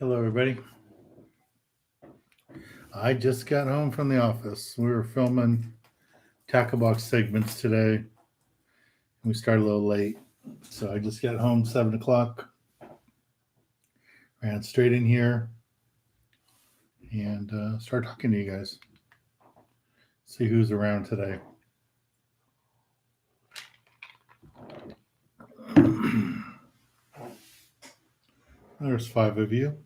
Hello, everybody. I just got home from the office. We were filming tackle box segments today. We started a little late. So I just got home 7 o'clock. Ran straight in here and started talking to you guys. See who's around today. There's 5 of you.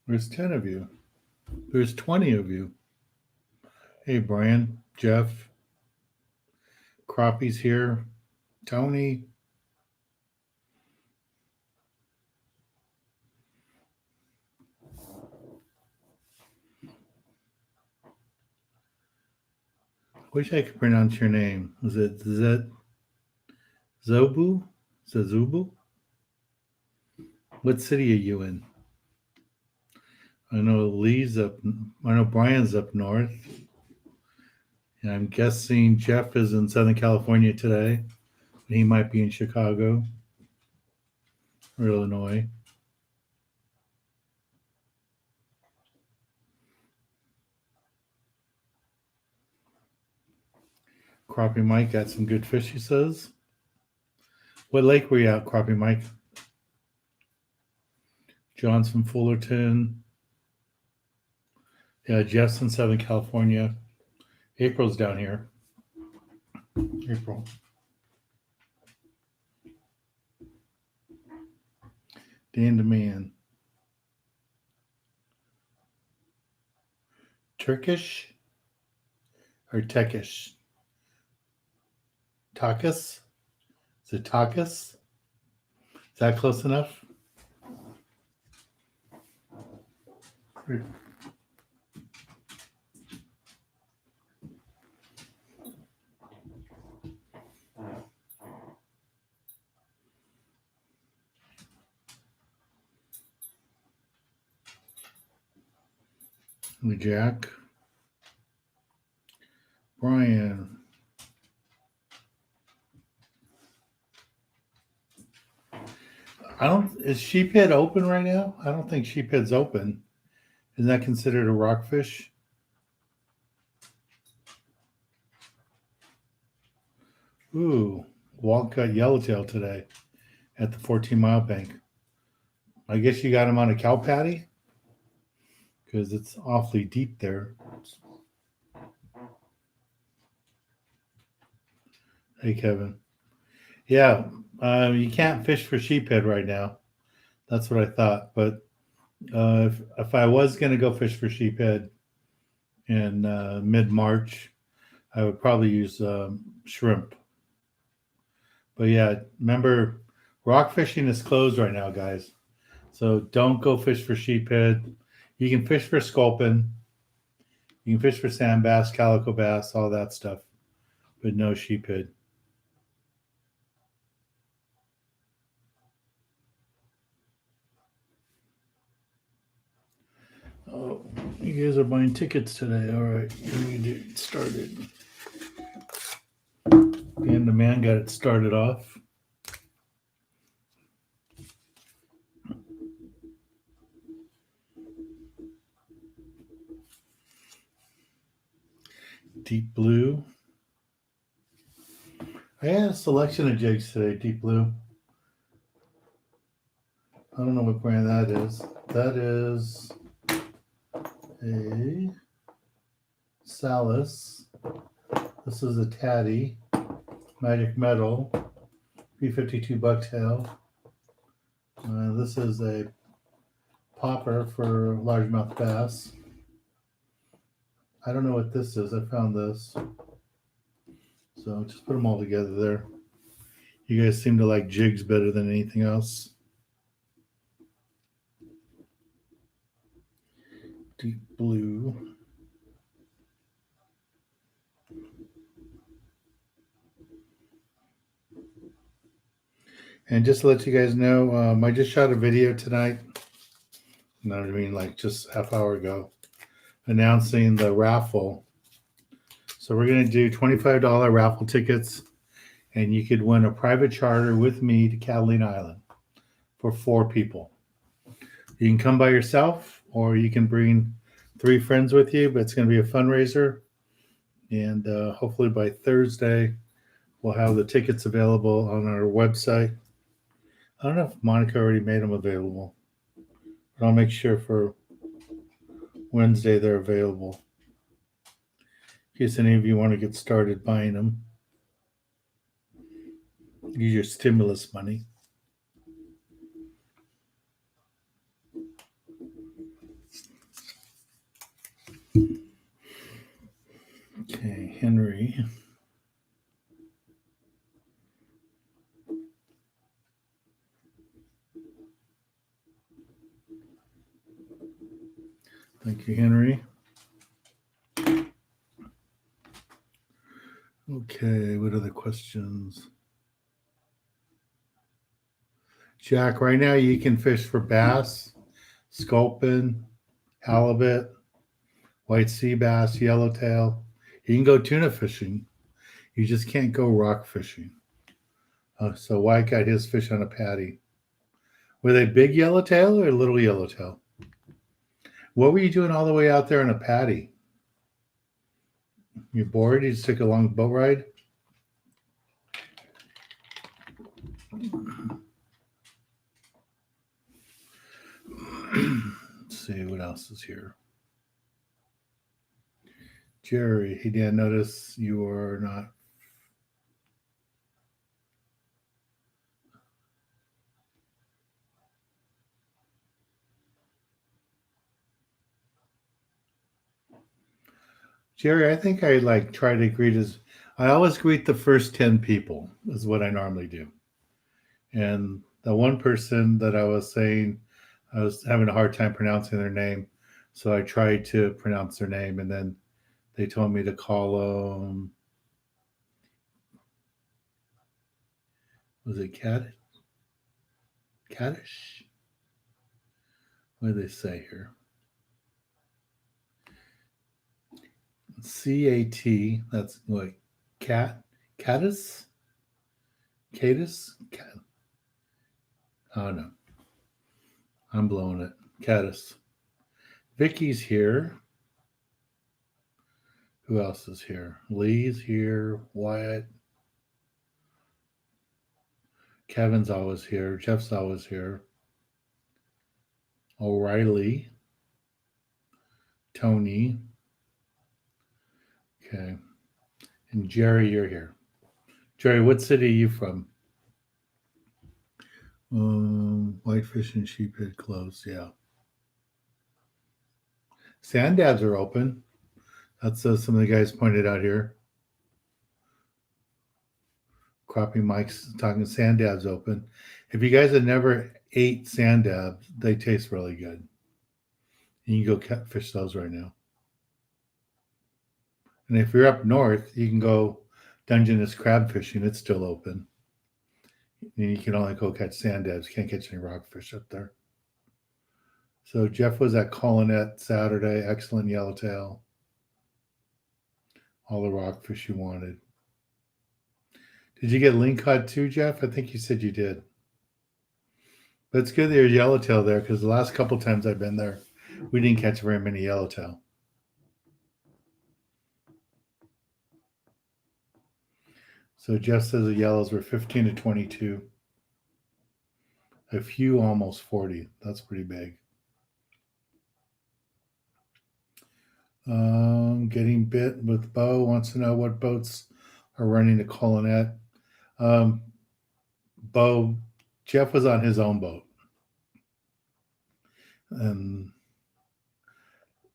There's 10 of you. There's 20 of you. Hey, Brian, Jeff, Crappie's here, Tony. Wish I could pronounce your name. Is it Zobu? Zazubu? What city are you in? I know Brian's up north. And I'm guessing Jeff is in Southern California today. He might be in Chicago or Illinois. Crappie Mike got some good fish, he says. What lake were you at, Crappie Mike? John's from Fullerton. Yeah, Jeff's in Southern California. April's down here. April. Dan DeMan. Turkish or Tekish? Takas? Is it Takas? Is that close enough? Jack. Brian. Is sheephead open right now? I don't think sheephead's open. Isn't that considered a rockfish? Ooh, Walt got yellowtail today at the 14-mile bank. I guess you got him on a cow patty because it's awfully deep there. Hey, Kevin. Yeah, you can't fish for sheephead right now. That's what I thought. But if I was going to go fish for sheephead in mid-March, I would probably use shrimp. But yeah, remember, rock fishing is closed right now, guys. So don't go fish for sheephead. You can fish for sculpin. You can fish for sand bass, calico bass, all that stuff. But no sheephead. Oh, you guys are buying tickets today. All right, let me get it started. And the man got it started off. Deep blue. I had a selection of jigs today, deep blue. I don't know what brand that is. That is a Salis. This is a Tatty Magic Metal B52 bucktail. This is a popper for largemouth bass. I don't know what this is. I found this. So just put them all together there. You guys seem to like jigs better than anything else. Deep blue. And just to let you guys know, I just shot a video tonight. You know what I mean? Like just half hour ago, announcing the raffle. So we're going to do $25 raffle tickets. and you could win a private charter with me to Catalina Island for 4 people. You can come by yourself, or you can bring 3 friends with you, but it's going to be a fundraiser. And hopefully by Thursday, we'll have the tickets available on our website. I don't know if Monica already made them available, but I'll make sure for Wednesday they're available. In case any of you want to get started buying them, use your stimulus money. Okay, Henry. Thank you, Henry. Okay, what other questions? Jack, right now you can fish for bass, sculpin, halibut, white sea bass, yellowtail. You can go tuna fishing. You just can't go rock fishing. So White got his fish on a patty. Were they big yellowtail or little yellowtail? What were you doing all the way out there on a patty? You bored? You just took a long boat ride? Let's see what else is here. Jerry, he didn't notice you are not. Jerry, I think I like try to greet as I always greet the first 10 people is what I normally do. And the one person that I was saying I was having a hard time pronouncing their name, so I tried to pronounce their name, and then they told me to call them. Was it Caddish? What do they say here? CAT. That's what Caddis. Cadis. Oh no, I'm blowing it. Caddis. Vicky's here. Who else is here? Lee's here. Wyatt. Kevin's always here. Jeff's always here. O'Reilly. Tony. Okay. And Jerry, you're here. Jerry, what city are you from? Whitefish and Sheephead closed. Yeah. Sand dabs are open. That's some of the guys pointed out here. Crappie Mike's talking sand dabs open. If you guys have never ate sand dabs, they taste really good. And you can go catfish those right now. And if you're up north, you can go Dungeness crab fishing. It's still open. And you can only go catch sand dabs. You can't catch any rockfish up there. So Jeff was at Colinet Saturday. Excellent yellowtail. All the rockfish you wanted. Did you get lingcod too, Jeff? I think you said you did. But it's good there's yellowtail there because the last couple times I've been there, we didn't catch very many yellowtail. So Jeff says the yellows were 15 to 22. A few almost 40. That's pretty big. Getting bit with Bo wants to know what boats are running to Colinet. Bo, Jeff was on his own boat. And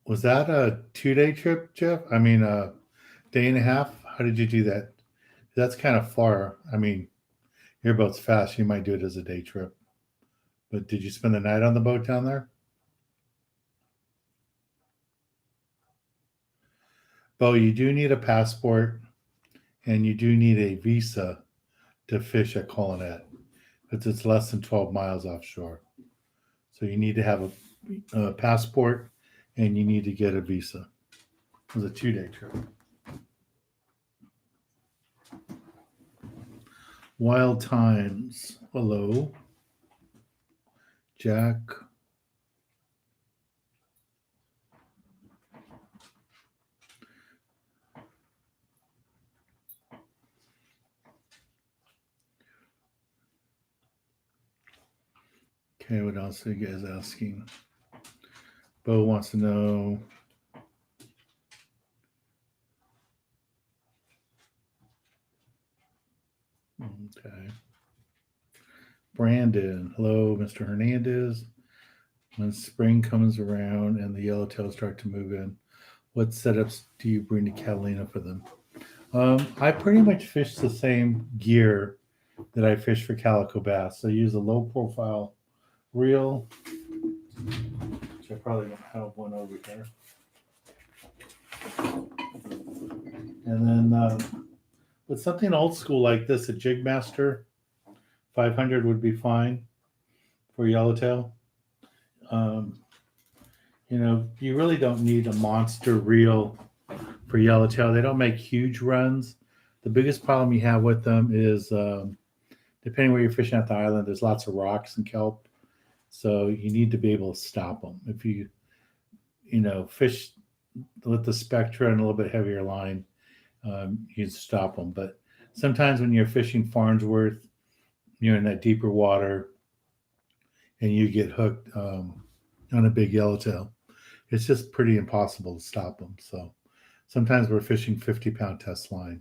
was that a 2-day trip, Jeff? I mean, a day and a half? How did you do that? That's kind of far. I mean, your boat's fast. You might do it as a day trip. But did you spend the night on the boat down there? Bo, you do need a passport and you do need a visa to fish at Colinet because it's less than 12 miles offshore. So you need to have a passport and you need to get a visa. It was a 2-day trip. Wild Times. Hello, Jack. Okay, what else are you guys asking? Bo wants to know. Okay. Brandon. Hello, Mr. Hernandez. When spring comes around and the yellowtails start to move in, what setups do you bring to Catalina for them? I pretty much fish the same gear that I fish for calico bass. So I use a low profile reel, which I probably don't have one over here. And then with something old school like this, a Jigmaster 500 would be fine for yellowtail. Um, you really don't need a monster reel for yellowtail. They don't make huge runs. The biggest problem you have with them is depending where you're fishing at the island, there's lots of rocks and kelp. So you need to be able to stop them. If fish with the Spectra and a little bit heavier line, you can stop them. But sometimes when you're fishing Farnsworth, you're in that deeper water and you get hooked on a big yellowtail. It's just pretty impossible to stop them. So sometimes we're fishing 50-pound test line.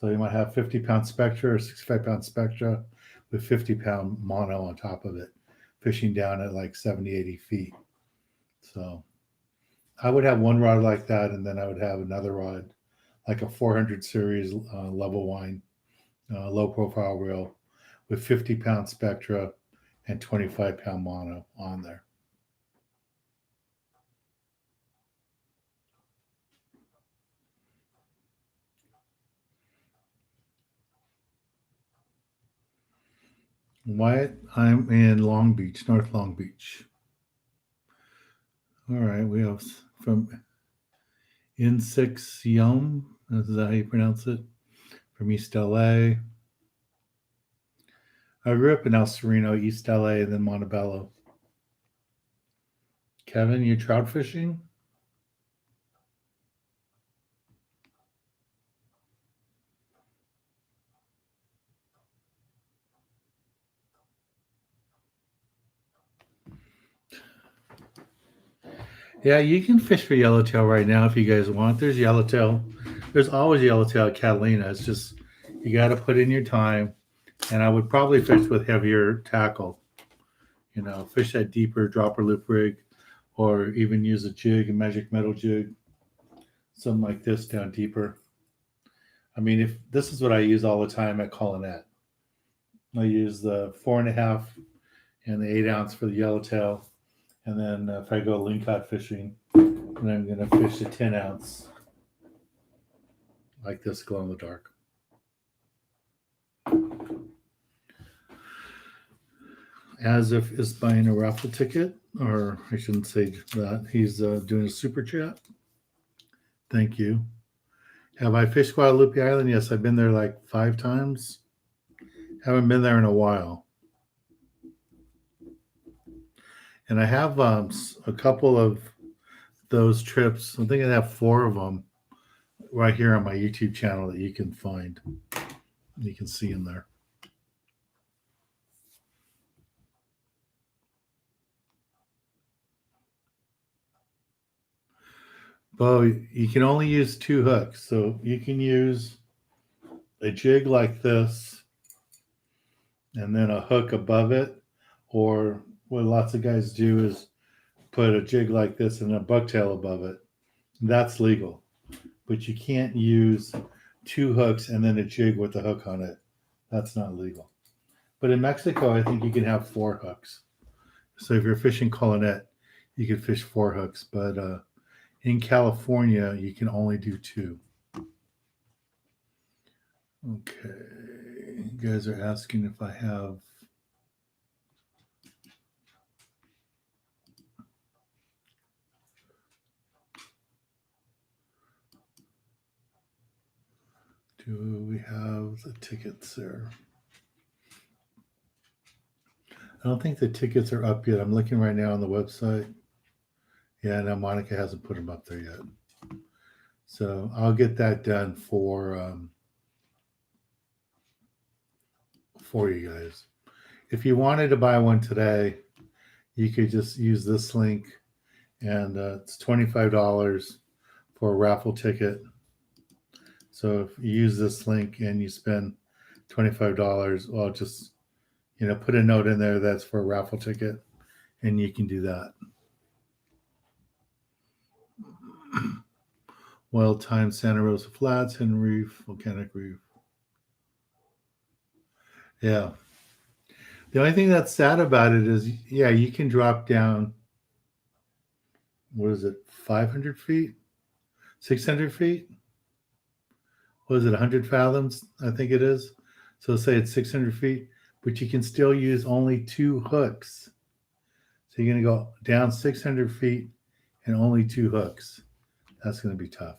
So you might have 50-pound Spectra or 65-pound Spectra with 50-pound mono on top of it, fishing down at like 70, 80 feet. So I would have one rod like that, and then I would have another rod, like a 400 series level wine, low profile reel with 50-pound Spectra and 25-pound mono on there. Wyatt, I'm in Long Beach, North Long Beach. All right, we have from N6 Yum. Is that how you pronounce it? From East LA. I grew up in El Sereno, East LA, and then Montebello. Kevin, you trout fishing? Yeah, you can fish for yellowtail right now if you guys want. There's yellowtail. There's always yellowtail at Catalina. It's just you got to put in your time. And I would probably fish with heavier tackle. Fish that deeper dropper loop rig, or even use a jig, a magic metal jig, something like this down deeper. I mean, if this is what I use all the time at Colinet, I use the 4.5 and the 8 ounce for the yellowtail, and then if I go lingcod fishing, then I'm going to fish a 10 ounce like this glow in the dark. As if is buying a raffle ticket, or I shouldn't say that. He's doing a super chat. Thank you. Have I fished Guadalupe Island? Yes, I've been there like 5 times. Haven't been there in a while. And I have a couple of those trips. I think I have 4 of them right here on my YouTube channel that you can find. You can see in there. Bo, you can only use 2 hooks. So you can use a jig like this and then a hook above it. Or what lots of guys do is put a jig like this and a bucktail above it. That's legal. But you can't use 2 hooks and then a jig with a hook on it. That's not legal. But in Mexico, I think you can have 4 hooks. So if you're fishing Colinet, you can fish 4 hooks. But in California, you can only do 2. Okay. You guys are asking if I have. Do we have the tickets there? I don't think the tickets are up yet. I'm looking right now on the website. Yeah, no, Monica hasn't put them up there yet. So I'll get that done for you guys. If you wanted to buy one today, you could just use this link, and it's $25 for a raffle ticket. So if you use this link and you spend $25, well, just put a note in there that's for a raffle ticket, and you can do that. Wild Time, Santa Rosa Flats, Hidden Reef, Volcanic Reef. Yeah. The only thing that's sad about it is, yeah, you can drop down, what is it, 500 feet? 600 feet? What is it, 100 fathoms? I think it is. So say it's 600 feet, but you can still use only 2 hooks. So you're going to go down 600 feet and only 2 hooks. That's going to be tough.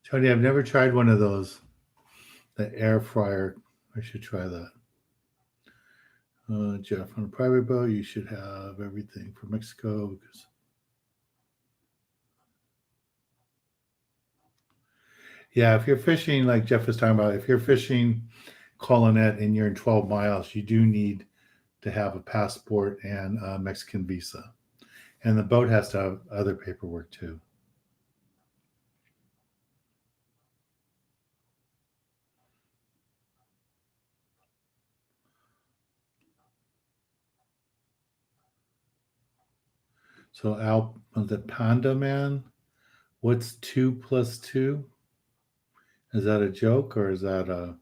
Tony, I've never tried one of those. The air fryer. I should try that. Jeff, on a private boat, you should have everything for Mexico. Because yeah, if you're fishing, like Jeff was talking about, if you're fishing Colonet and you're in 12 miles, you do need to have a passport and a Mexican visa. And the boat has to have other paperwork too. So the Panda Man, what's 2 plus 2? Is that a joke or is that a...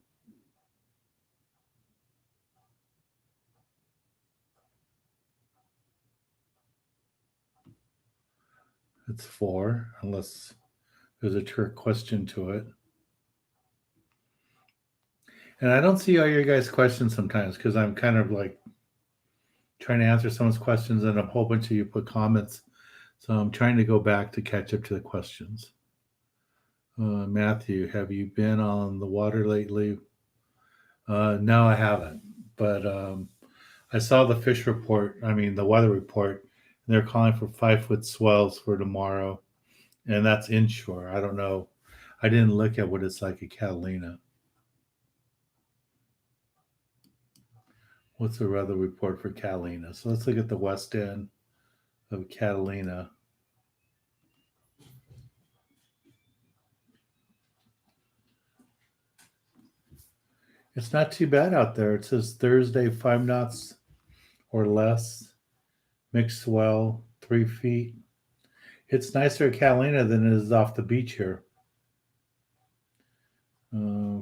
It's 4, unless there's a trick question to it. And I don't see all your guys' questions sometimes because I'm kind of like trying to answer someone's questions and a whole bunch of you put comments. So I'm trying to go back to catch up to the questions. Matthew, have you been on the water lately? No, I haven't. But I saw the the weather report. And they're calling for 5-foot swells for tomorrow. And that's inshore. I don't know. I didn't look at what it's like at Catalina. What's the weather report for Catalina? So let's look at the west end of Catalina. It's not too bad out there. It says Thursday, 5 knots or less. Mixed swell, 3 feet. It's nicer at Catalina than it is off the beach here.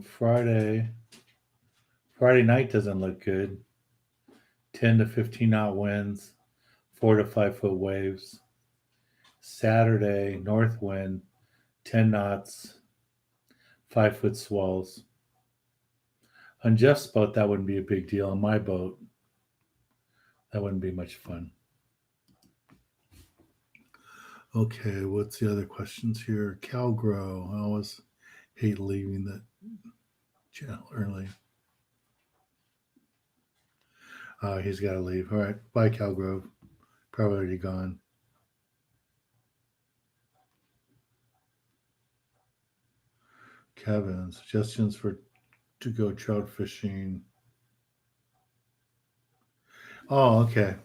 Friday night doesn't look good. 10 to 15 knot winds, 4 to 5 foot waves. Saturday, north wind, 10 knots, 5-foot swells. On Jeff's boat, that wouldn't be a big deal. On my boat, that wouldn't be much fun. Okay, what's the other questions here? Calgrow. I always hate leaving that channel early. He's got to leave. All right, bye, Calgrove. Probably already gone. Kevin, suggestions to go trout fishing. Oh, okay.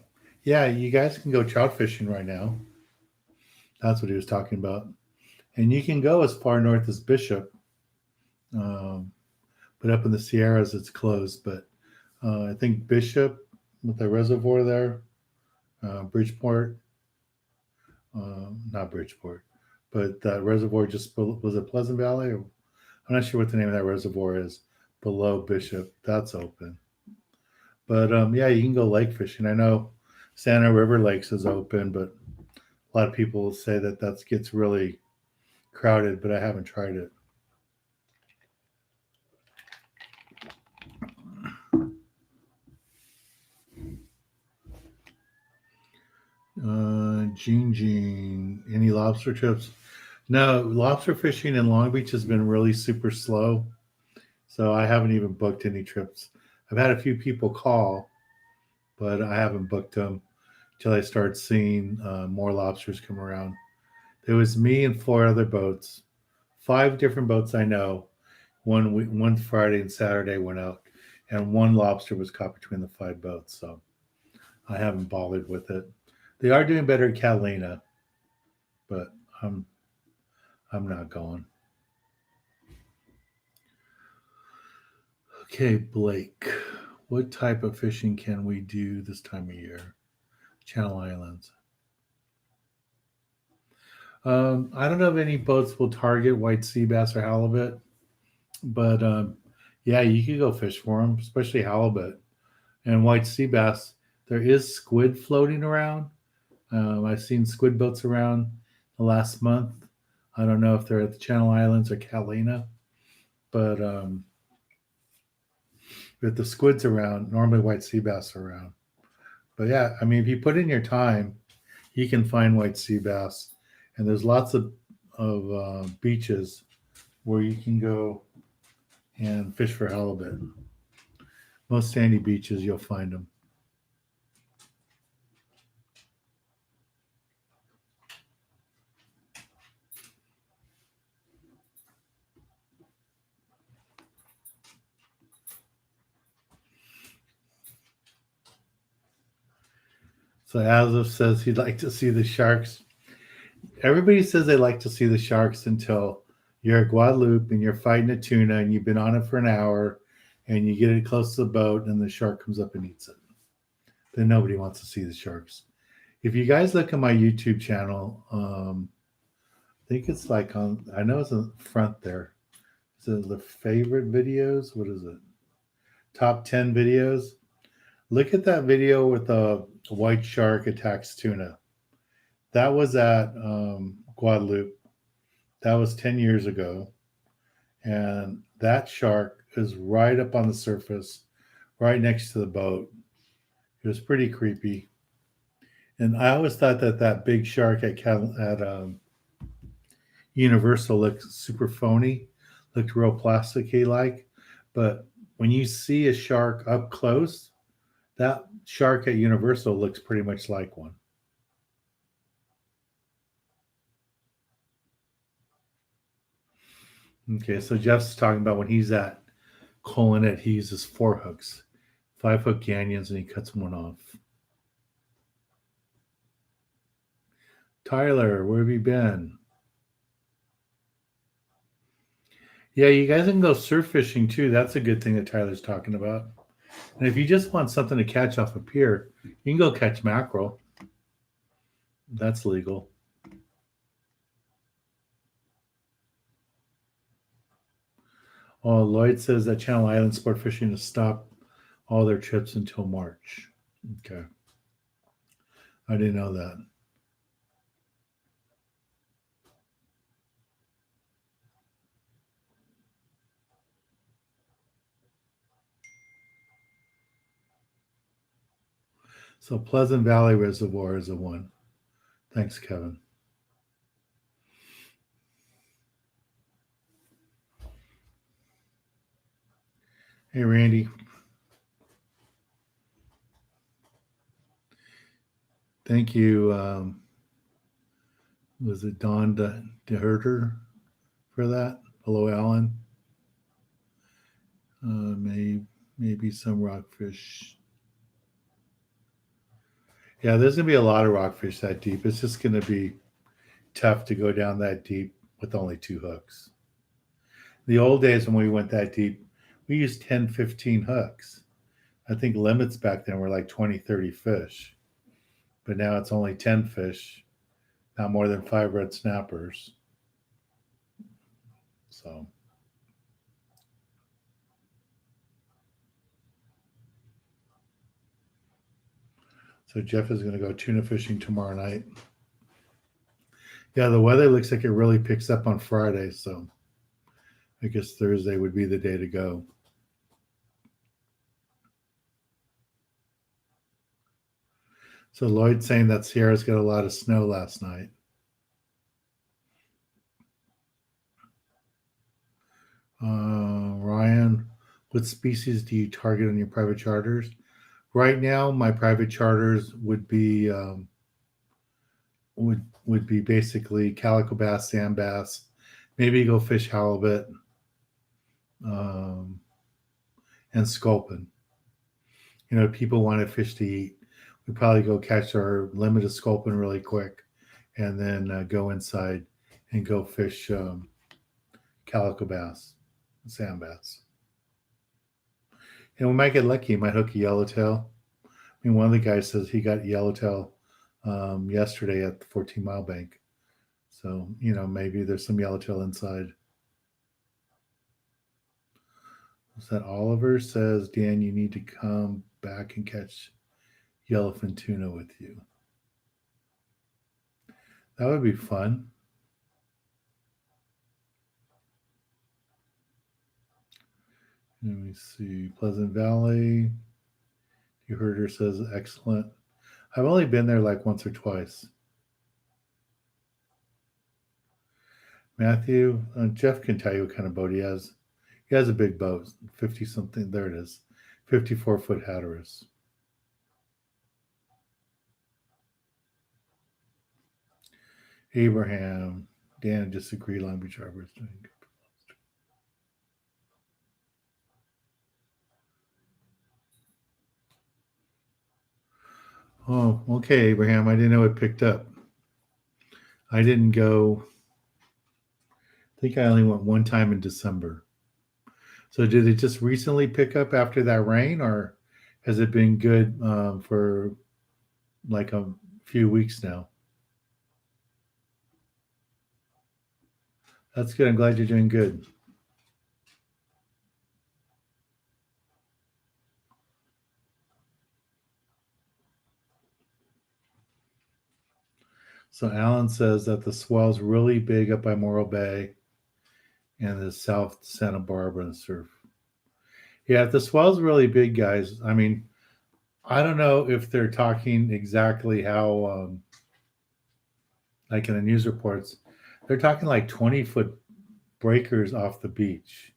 Yeah, you guys can go trout fishing right now. That's what he was talking about. And you can go as far north as Bishop. But up in the Sierras, it's closed. But I think Bishop, with the reservoir there, Bridgeport, not Bridgeport, but that reservoir was it Pleasant Valley? Or, I'm not sure what the name of that reservoir is below Bishop. That's open. But yeah, you can go lake fishing. I know Santa River Lakes is open, but a lot of people say that gets really crowded, but I haven't tried it. Gene, any lobster trips? No, lobster fishing in Long Beach has been really super slow. So I haven't even booked any trips. I've had a few people call, but I haven't booked them till I start seeing more lobsters come around. There was me and four other boats, five different boats I know. One Friday and Saturday went out, and one lobster was caught between the five boats. So I haven't bothered with it. They are doing better at Catalina, but I'm I'm not going. Okay, Blake, what type of fishing can we do this time of year? Channel Islands. I don't know if any boats will target white sea bass or halibut, but yeah, you could go fish for them, especially halibut and white sea bass. There is squid floating around. I've seen squid boats around the last month. I don't know if they're at the Channel Islands or Catalina, but if the squid's around, normally white sea bass are around. But yeah, I mean, if you put in your time, you can find white sea bass, and there's lots of beaches where you can go and fish for halibut. Most sandy beaches, you'll find them. So Azov says he'd like to see the sharks. Everybody says they like to see the sharks until you're at Guadalupe and you're fighting a tuna and you've been on it for an hour and you get it close to the boat and the shark comes up and eats it. Then nobody wants to see the sharks. If you guys look at my YouTube channel, I think it's like on, I know it's in the front there. Is it the favorite videos? What is it? Top 10 videos? Look at that video with the white shark attacks tuna. That was at Guadalupe. That was 10 years ago. And that shark is right up on the surface, right next to the boat. It was pretty creepy. And I always thought that that big shark at Universal looked super phony, looked real plasticky like. But when you see a shark up close, that shark at Universal looks pretty much like one. Okay, so Jeff's talking about when he's at Colonet, he uses four hooks, 5 hook canyons, and he cuts one off. Tyler, where have you been? Yeah, you guys can go surf fishing too. That's a good thing that Tyler's talking about. And if you just want something to catch off a pier, you can go catch mackerel. That's legal. Oh, Lloyd says that Channel Island Sport Fishing has stopped all their trips until March. Okay. I didn't know that. So Pleasant Valley Reservoir is the one. Thanks, Kevin. Hey, Randy. Thank you. Was it Don DeHerter for that? Hello, Alan. Maybe some rockfish. Yeah, there's gonna be a lot of rockfish that deep. It's just gonna be tough to go down that deep with only 2 hooks. The old days when we went that deep, we used 10, 15 hooks. I think limits back then were like 20, 30 fish. But now it's only 10 fish, not more than 5 red snappers. So, so Jeff is going to go tuna fishing tomorrow night. Yeah, the weather looks like it really picks up on Friday. So I guess Thursday would be the day to go. So Lloyd's saying that Sierra's got a lot of snow last night. Ryan, what species do you target on your private charters? Right now, my private charters would be basically calico bass, sand bass, maybe go fish halibut, um, and sculpin. You know, people want a fish to eat. We probably go catch our limited sculpin really quick, and then go inside and go fish calico bass, sand bass. And we might get lucky. Might hook a yellowtail. I mean, one of the guys says he got yellowtail yesterday at the 14-mile bank. So, you know, maybe there's some yellowtail inside. Is that Oliver says, Dan, you need to come back and catch yellowfin tuna with you. That would be fun. Let me see. Pleasant Valley. You heard her says excellent. I've only been there like once or twice. Matthew, Jeff can tell you what kind of boat he has. He has a big boat, 50 something. There it is, 54-foot Hatteras. Abraham, Dan disagree. Long Beach Harbor is doing good. Oh, okay, Abraham. I didn't know it picked up. I didn't go. I think I only went one time in December. So did it just recently pick up after that rain, or has it been good for like a few weeks now? That's good. I'm glad you're doing good. So Alan says that the swell's really big up by Morro Bay and the South Santa Barbara surf. Yeah, if the swell's really big, guys, I mean, I don't know if they're talking exactly how, like in the news reports, they're talking like 20-foot breakers off the beach.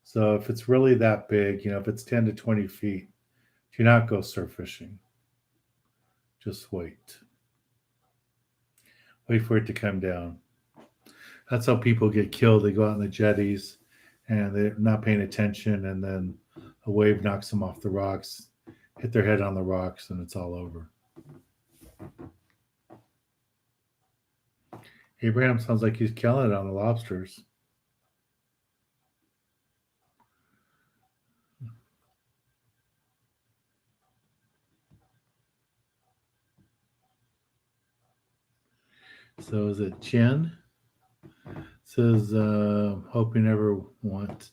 So if it's really that big, you know, if it's 10 to 20 feet, do not go surf fishing. Just wait. Wait for it to come down. That's how people get killed. They go out on the jetties and they're not paying attention, and then a wave knocks them off the rocks, hit their head on the rocks, and it's all over. Abraham sounds like he's killing it on the lobsters. So is it Jen? Says, hope you never want.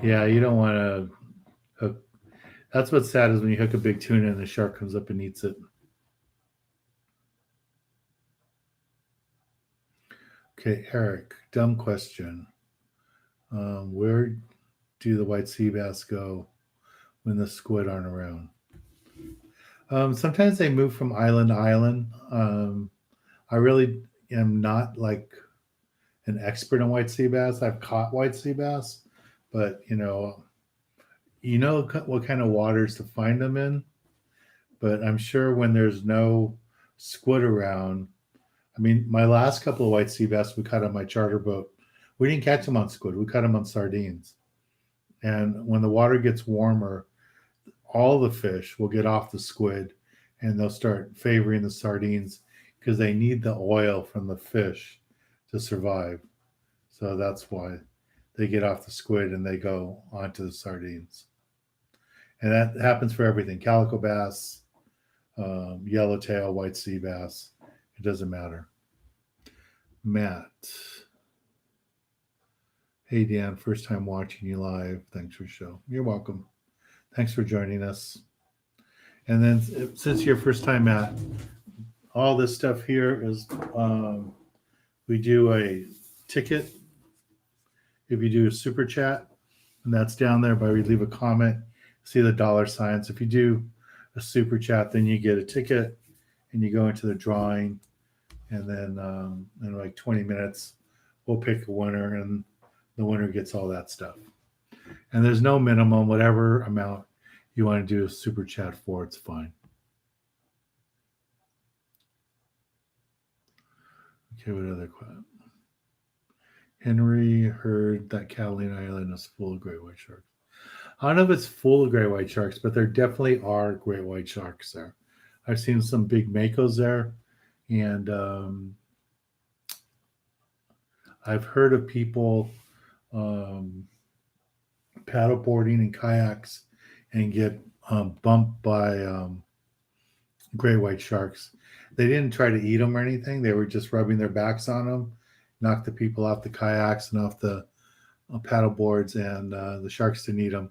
Yeah, you don't want to hook. That's what's sad is when you hook a big tuna and the shark comes up and eats it. Okay, Eric, dumb question. Where do the white sea bass go when the squid aren't around? Sometimes they move from island to island. I really am not like an expert on white sea bass. I've caught white sea bass, but you know what kind of waters to find them in. But I'm sure when there's no squid around, I mean, my last couple of white sea bass we caught on my charter boat, we didn't catch them on squid. We caught them on sardines. And when the water gets warmer, all the fish will get off the squid and they'll start favoring the sardines because they need the oil from the fish to survive. So that's why they get off the squid and they go onto the sardines. And that happens for everything: calico bass, yellowtail, white sea bass. It doesn't matter. Matt. Hey, Dan, first time watching you live. Thanks for the show. You're welcome. Thanks for joining us. And then, since your first time, Matt, all this stuff here is we do a ticket if you do a super chat, and that's down there by we leave a comment. See the dollar signs. If you do a super chat, then you get a ticket and you go into the drawing. And then in like 20 minutes, we'll pick a winner, and the winner gets all that stuff. And there's no minimum. Whatever amount you want to do a super chat for, it's fine. Okay, what other question? Henry heard that Catalina Island is full of great white sharks. I don't know if it's full of great white sharks, but there definitely are great white sharks there. I've seen some big makos there, and I've heard of people um, paddleboarding and kayaks and get bumped by great white sharks. They didn't try to eat them or anything. They were just rubbing their backs on them, knocked the people off the kayaks and off the paddle boards, and the sharks didn't eat them,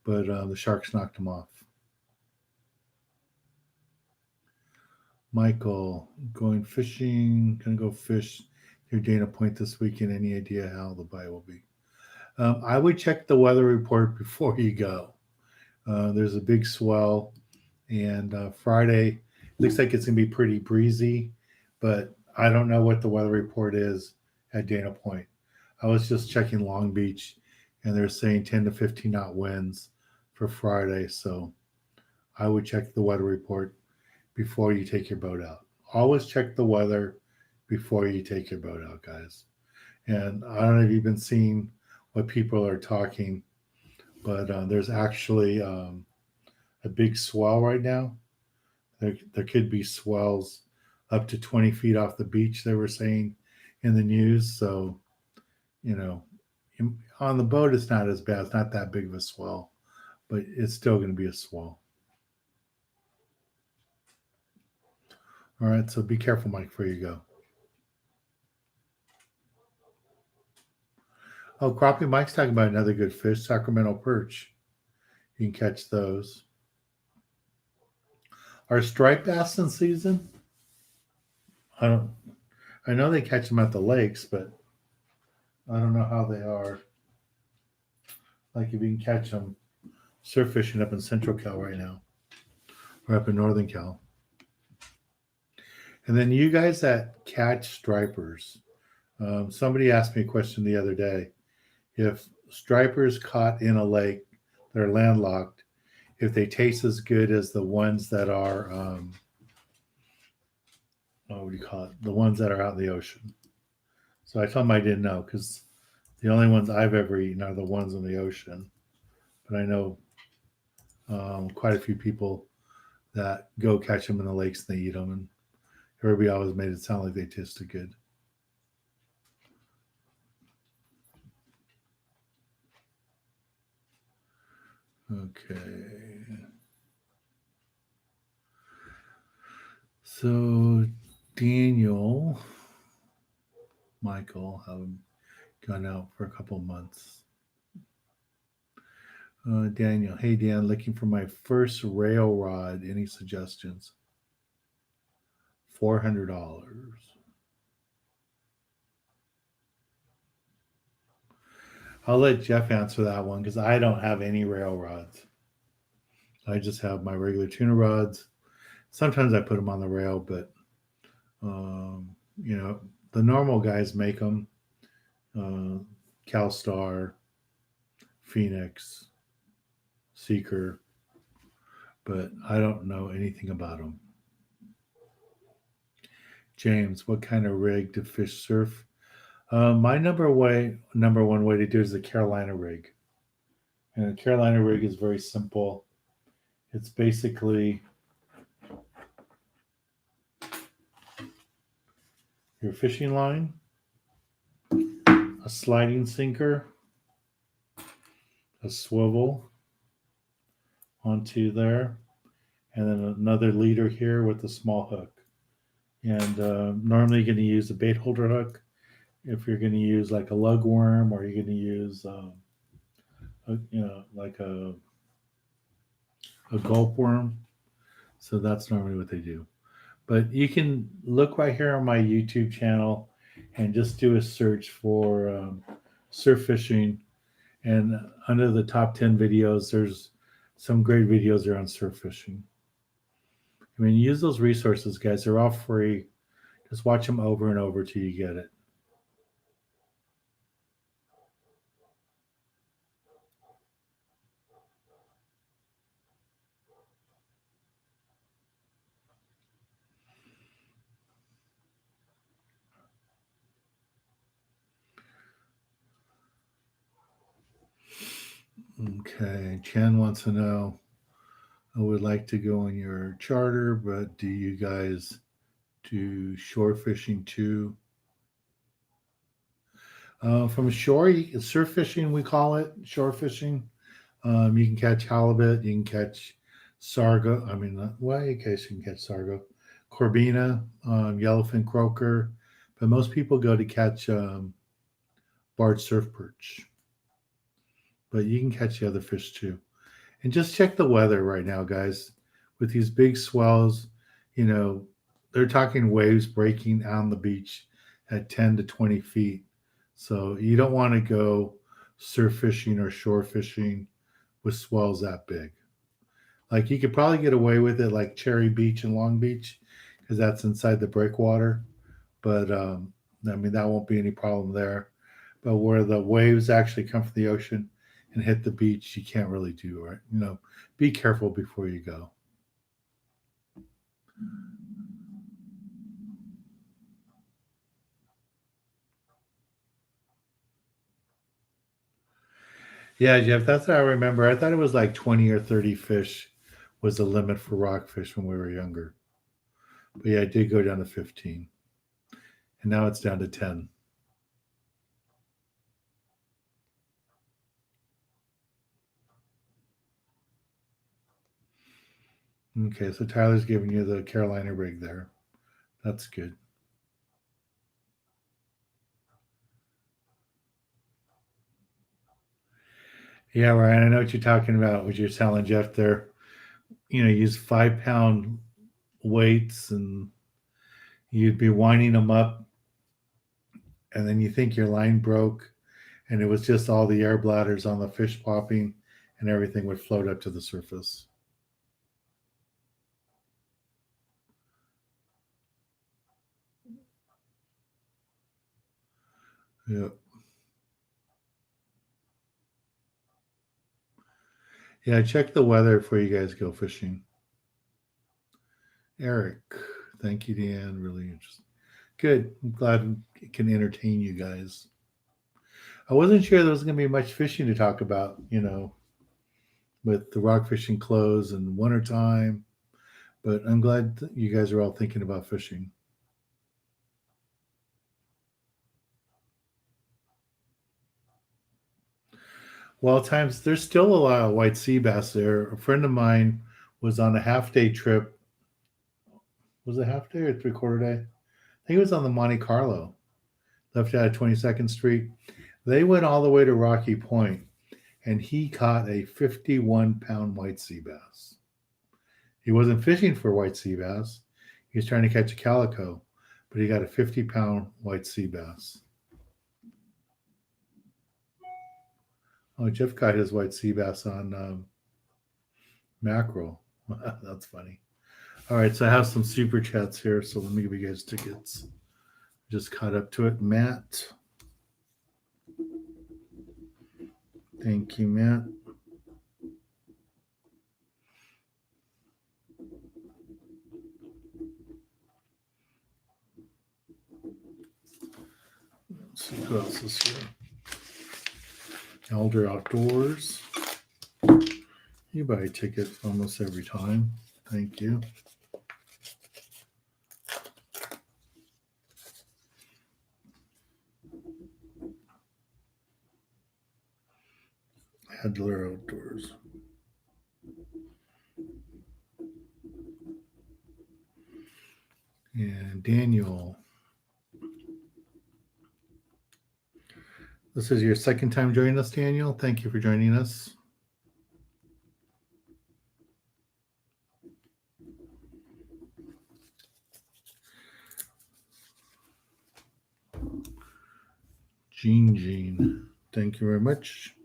but the sharks knocked them off. Michael, going fishing, gonna go fish near Dana Point this weekend. Any idea how the bite will be? I would check the weather report before you go. There's a big swell, and Friday looks like it's gonna be pretty breezy, but I don't know what the weather report is at Dana Point. I was just checking Long Beach, and they're saying 10 to 15 knot winds for Friday. So I would check the weather report before you take your boat out. Always check the weather before you take your boat out, guys. And I don't know if you've been seeing what people are talking, but there's actually a big swell right now. There could be swells up to 20 feet off the beach, they were saying in the news. So, you know, on the boat, it's not as bad. It's not that big of a swell, but it's still going to be a swell. All right, so be careful, Mike, before you go. Oh, crappie Mike's talking about another good fish, Sacramento perch. You can catch those. Are striped bass in season? I know they catch them at the lakes, but I don't know how they are. Like if you can catch them surf fishing up in Central Cal right now, or up in Northern Cal. And then you guys that catch stripers, somebody asked me a question the other day. If stripers caught in a lake that are landlocked, if they taste as good as the ones that are, what do you call it? The ones that are out in the ocean. So I told them I didn't know because the only ones I've ever eaten are the ones in the ocean. But I know quite a few people that go catch them in the lakes and they eat them, and everybody always made it sound like they tasted good. Okay. So Daniel, Michael haven't gone out for a couple of months. Daniel, hey Dan, looking for my first rail rod. Any suggestions? $400. I'll let Jeff answer that one because I don't have any rail rods. I just have my regular tuna rods. Sometimes I put them on the rail, but you know, the normal guys make them. CalStar, Phoenix, Seeker, but I don't know anything about them. James, what kind of rig to fish surf? My number one way to do it is the Carolina rig. And the Carolina rig is very simple. It's basically your fishing line, a sliding sinker, a swivel onto there, and then another leader here with a small hook. And normally you're going to use a bait holder hook. If you're going to use like a lug worm, or you're going to use, like a gulp worm. So that's normally what they do. But you can look right here on my YouTube channel and just do a search for surf fishing. And under the top 10 videos, there's some great videos there on surf fishing. I mean, use those resources, guys. They're all free. Just watch them over and over till you get it. Okay, Chen wants to know, I would like to go on your charter, but do you guys do shore fishing too? From shore, surf fishing, we call it shore fishing. You can catch halibut, you can catch sargo. I mean, well, in case you can catch sargo, corbina, yellowfin croaker, but most people go to catch barred surf perch. But you can catch the other fish too. And just check the weather right now, guys. With these big swells, you know, they're talking waves breaking on the beach at 10 to 20 feet. So you don't want to go surf fishing or shore fishing with swells that big. Like you could probably get away with it like Cherry Beach and Long Beach because that's inside the breakwater. But I mean, that won't be any problem there. But where the waves actually come from the ocean and hit the beach, you can't really do right. Be careful before you go. Yeah, Jeff, that's what I remember. I thought it was like 20 or 30 fish was the limit for rockfish when we were younger. But yeah, it did go down to 15. And now it's down to 10. Okay, so Tyler's giving you the Carolina rig there. That's good. Yeah, Ryan, I know what you're talking about. What you're telling Jeff there. Use 5 pound weights and you'd be winding them up, and then you think your line broke, and it was just all the air bladders on the fish popping, and everything would float up to the surface. Yeah. Yeah, check the weather before you guys go fishing. Eric, thank you, Dan. Really interesting. Good. I'm glad it can entertain you guys. I wasn't sure there was going to be much fishing to talk about, with the rock fishing close and wintertime, but I'm glad you guys are all thinking about fishing. Well, at times there's still a lot of white sea bass there. A friend of mine was on a half day trip. Was it half day or 3/4 day? I think it was on the Monte Carlo, left out of 22nd Street. They went all the way to Rocky Point, and he caught a 51-pound white sea bass. He wasn't fishing for white sea bass. He was trying to catch a calico, but he got a 50-pound white sea bass. Oh, Jeff caught his white sea bass on mackerel. That's funny. All right, so I have some super chats here, so let me give you guys tickets. Just caught up to it. Matt. Thank you, Matt. Let's see who else is here. Elder Outdoors. You buy a ticket almost every time. Thank you. Adler Outdoors. And Daniel. This is your second time joining us, Daniel. Thank you for joining us. Jean. Thank you very much.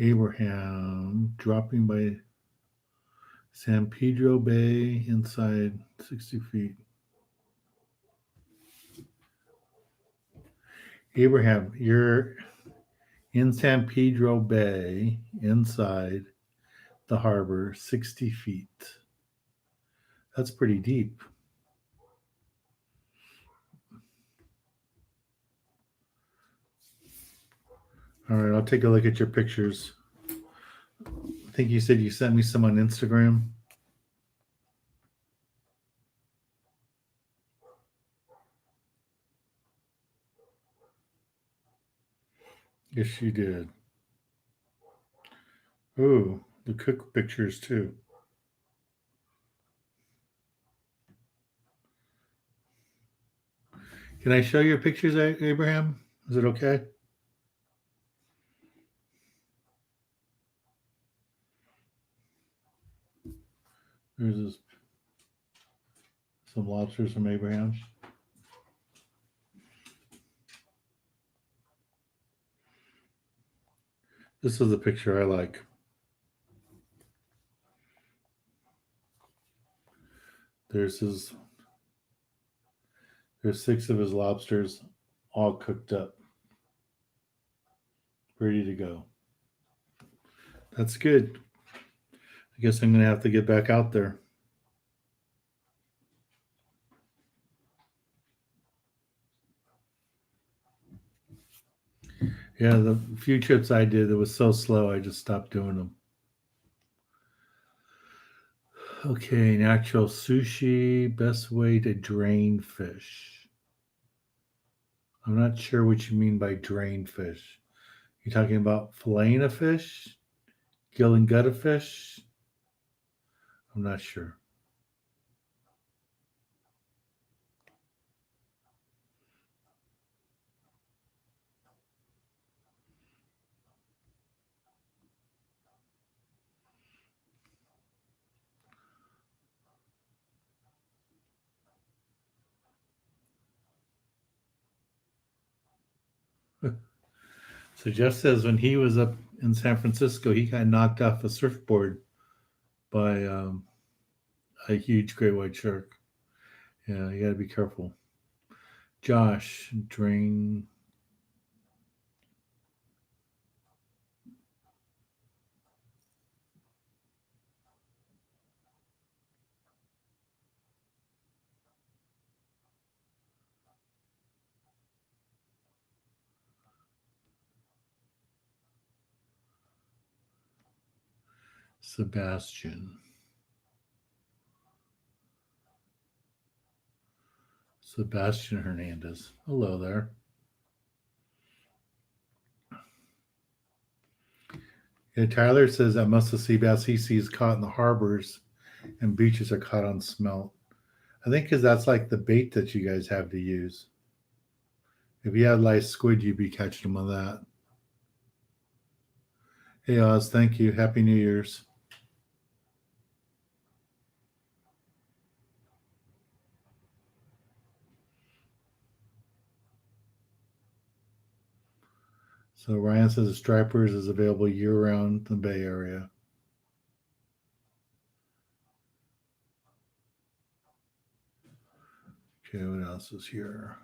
Abraham dropping by San Pedro Bay inside 60 feet. Abraham, you're in San Pedro Bay inside the harbor, 60 feet. That's pretty deep. All right, I'll take a look at your pictures. I think you said you sent me some on Instagram. Yes, you did. Ooh, the cook pictures too. Can I show your pictures, Abraham? Is it okay? There's some lobsters from Abraham. This is the picture I like. There's his. There's 6 of his lobsters, all cooked up, ready to go. That's good. I guess I'm gonna have to get back out there. Yeah, the few trips I did, it was so slow, I just stopped doing them. Okay, natural sushi, best way to drain fish. I'm not sure what you mean by drain fish. You talking about filleting a fish? Gill and gut of fish? I'm not sure. So Jeff says when he was up in San Francisco, he got knocked off a surfboard by a huge great white shark. Yeah, you got to be careful. Josh, drain. Sebastian. Sebastian Hernandez. Hello there. Yeah, Tyler says that most of the sea bass he sees caught in the harbors and beaches are caught on smelt. I think because that's like the bait that you guys have to use. If you had live squid, you'd be catching them on that. Hey Oz, thank you. Happy New Year's. So Ryan says the stripers is available year round in the Bay Area. Okay, what else is here?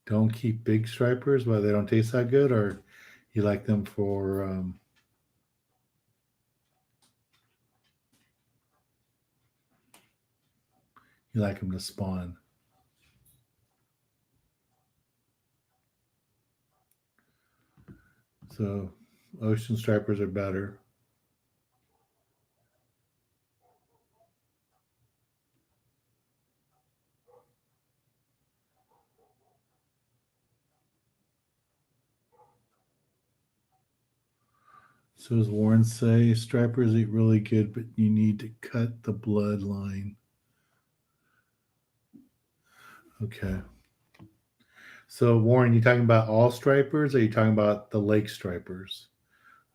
Don't keep big stripers, why they don't taste that good, or you like them for you like them to spawn. So ocean stripers are better. So as Warren say, stripers eat really good, but you need to cut the bloodline. Okay. So Warren, you talking about all stripers, or are you talking about the lake stripers?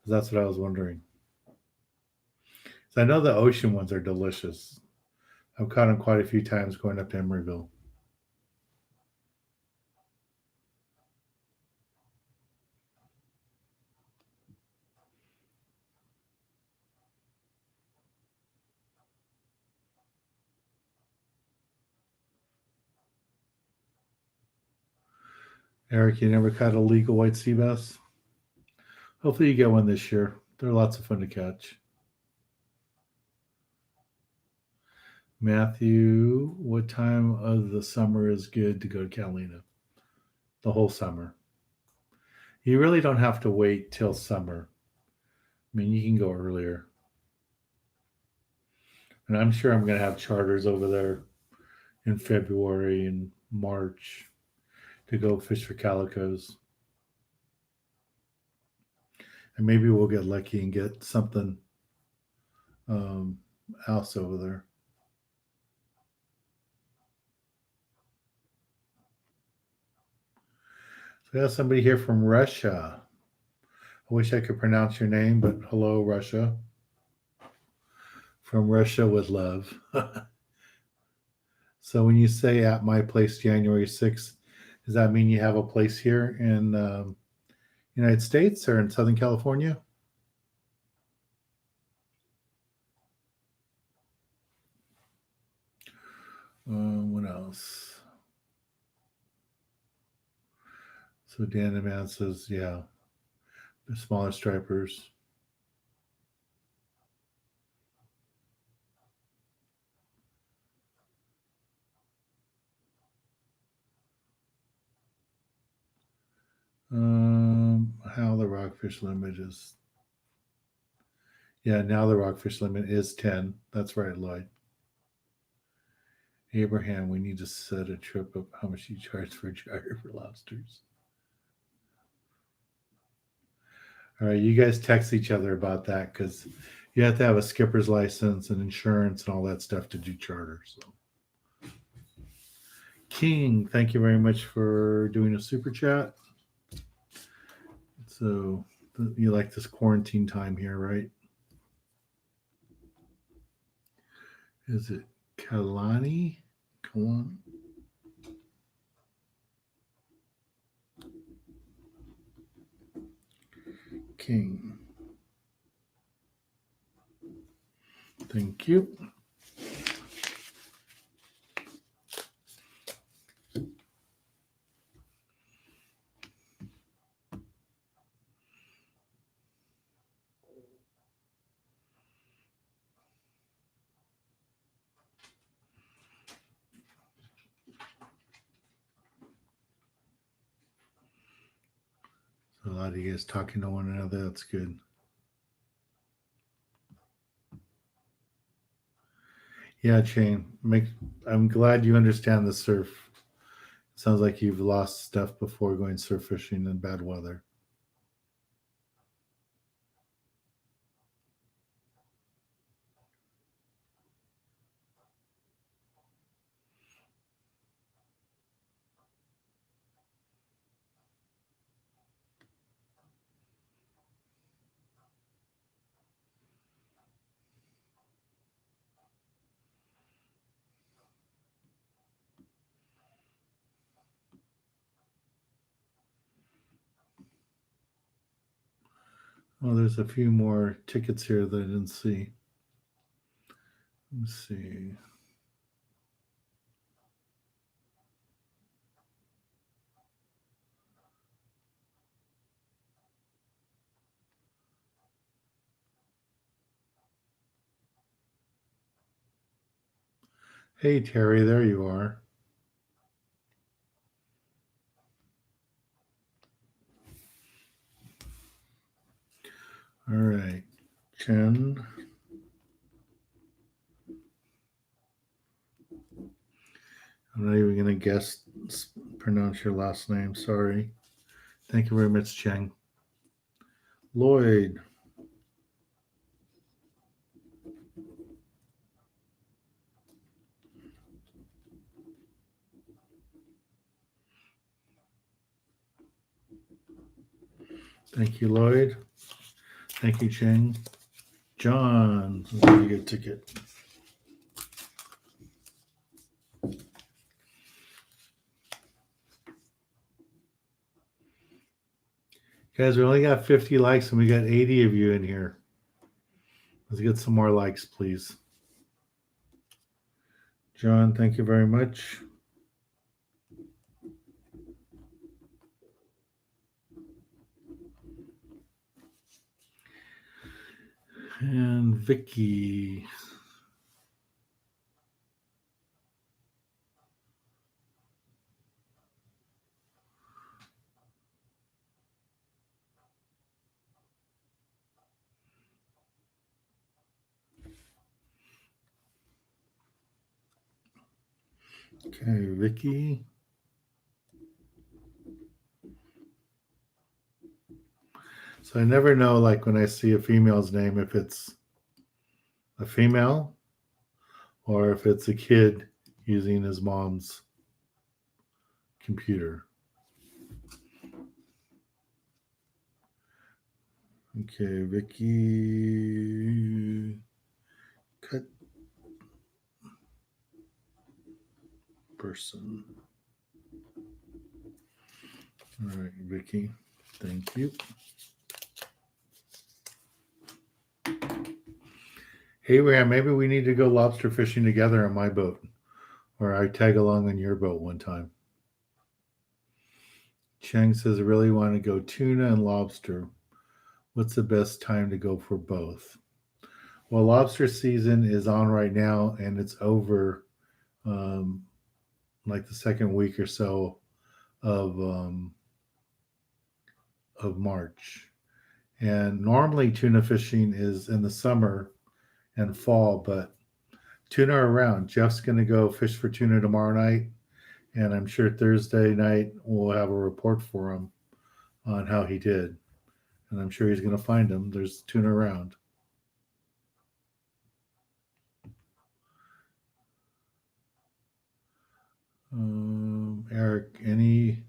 That's what I was wondering. So I know the ocean ones are delicious. I've caught them quite a few times going up to Emeryville. Eric, you never caught a legal white sea bass? Hopefully you get one this year. They're lots of fun to catch. Matthew, what time of the summer is good to go to Catalina? The whole summer. You really don't have to wait till summer. I mean, you can go earlier. And I'm sure I'm going to have charters over there in February and March to go fish for calicos. And maybe we'll get lucky and get something um, else over there. So we have somebody here from Russia. I wish I could pronounce your name, but hello, Russia. From Russia with love. So when you say at my place January 6th, does that mean you have a place here in United States or in Southern California? What else? So Dan the Man says, yeah, the smaller stripers. How the rockfish limit is. Yeah, now the rockfish limit is 10. That's right, Lloyd. Abraham, we need to set a trip up. How much you charge for a charter for lobsters? All right, you guys text each other about that because you have to have a skipper's license and insurance and all that stuff to do charter. So, King, thank you very much for doing a super chat. So, you like this quarantine time here, right? Is it Kalani? Come on. King. Thank you. So a lot of you guys talking to one another. That's good. Yeah, Shane. I'm glad you understand the surf. Sounds like you've lost stuff before going surf fishing in bad weather. Oh, there's a few more tickets here that I didn't see. Let's see. Hey, Terry, there you are. All right. Chen. I'm not even going to pronounce your last name. Sorry. Thank you very much, Cheng. Lloyd. Thank you, Lloyd. Thank you, Cheng. John. Let me get a ticket. Guys, we only got 50 likes and we got 80 of you in here. Let's get some more likes, please. John, thank you very much. And Vicky. Okay, Vicky. So I never know, like when I see a female's name, if it's a female or if it's a kid using his mom's computer. Okay, Vicky. Cut person. All right, Vicky. Thank you. Hey, Ram, maybe we need to go lobster fishing together on my boat, or I tag along on your boat one time. Chang says, I really want to go tuna and lobster. What's the best time to go for both? Well, lobster season is on right now, and it's over um, like the second week or so of um, of March. And normally tuna fishing is in the summer and fall, but tuna are around. Jeff's going to go fish for tuna tomorrow night, and I'm sure Thursday night we'll have a report for him on how he did. And I'm sure he's going to find them. There's tuna around. Eric, any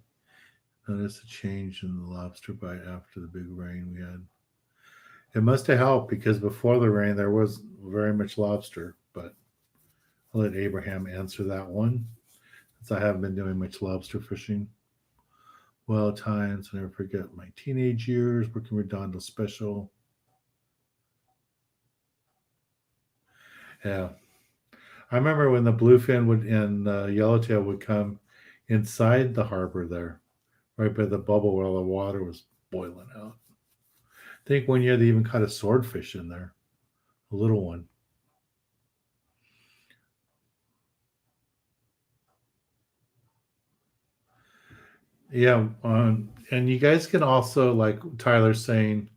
notice a change in the lobster bite after the big rain we had? It must have helped because before the rain there was very much lobster, but I'll let Abraham answer that one since I haven't been doing much lobster fishing. Well, times I never forget my teenage years working Redondo Special. Yeah, I remember when the bluefin would and yellowtail would come inside the harbor there, right by the bubble where all the water was boiling out. I think one year they even caught a swordfish in there, a little one. Yeah, and you guys can also like Tyler saying,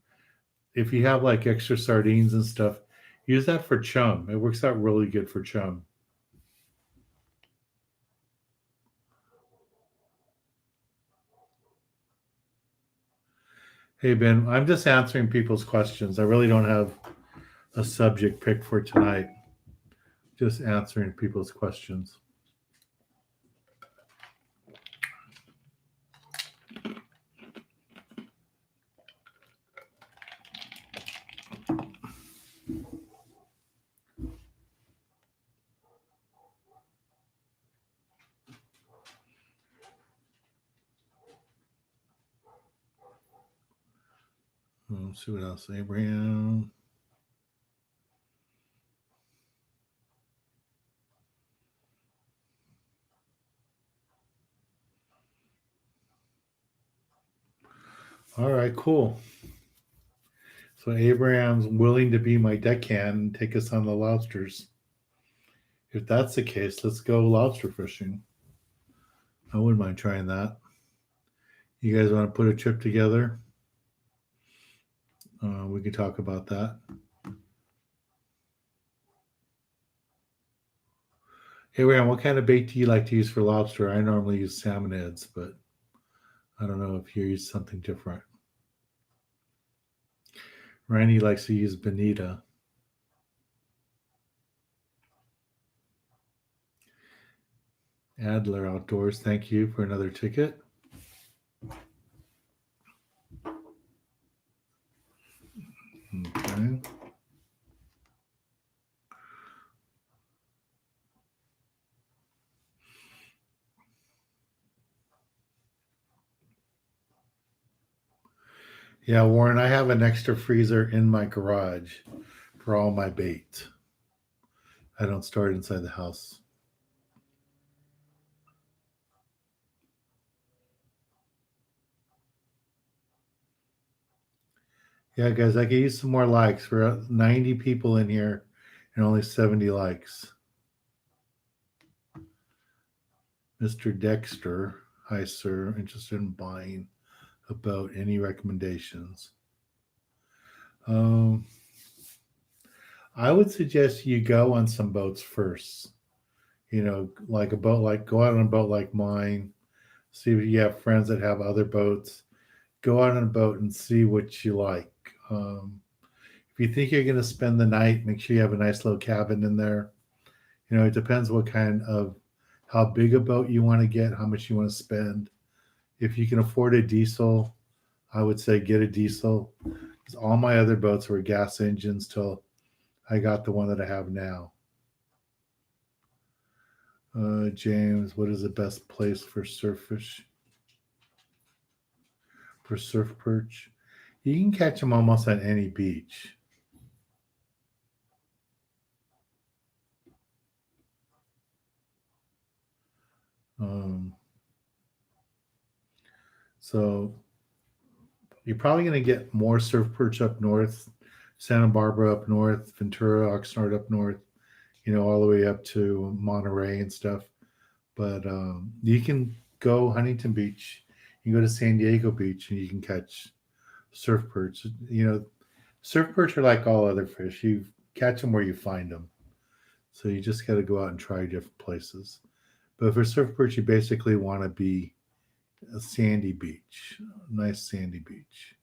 if you have like extra sardines and stuff, use that for chum. It works out really good for chum. Hey Ben, I'm just answering people's questions. I really don't have a subject picked for tonight. Just answering people's questions. Let's see what else. Abraham. All right, cool. So Abraham's willing to be my deckhand and take us on the lobsters. If that's the case, let's go lobster fishing. I wouldn't mind trying that. You guys want to put a trip together? We can talk about that. Abraham, what kind of bait do you like to use for lobster? I normally use salmon heads, but I don't know if you use something different. Randy likes to use bonita. Adler Outdoors, thank you for another ticket. Okay. Yeah, Warren, I have an extra freezer in my garage for all my bait. I don't store it inside the house. Yeah, guys, I could use some more likes. We're at 90 people in here and only 70 likes. Mr. Dexter, hi, sir. Interested in buying about any recommendations? Um, I would suggest you go on some boats first. Like a boat, like go out on a boat like mine. See if you have friends that have other boats. Go out on a boat and see what you like. Um, if you think you're going to spend the night, make sure you have a nice little cabin in there. It depends what kind of how big a boat you want to get, how much you want to spend. If you can afford a diesel, I would say get a diesel. 'Cause all my other boats were gas engines till I got the one that I have now. James, what is the best place for surf perch? You can catch them almost at any beach. Um, so you're probably going to get more surf perch up north, Santa Barbara up north, Ventura, Oxnard up north, all the way up to Monterey and stuff. But you can go Huntington Beach, you can go to San Diego Beach, and you can catch surf perch. Surf perch are like all other fish. You catch them where you find them. So you just got to go out and try different places. But for surf perch, you basically want to be a sandy beach, a nice sandy beach.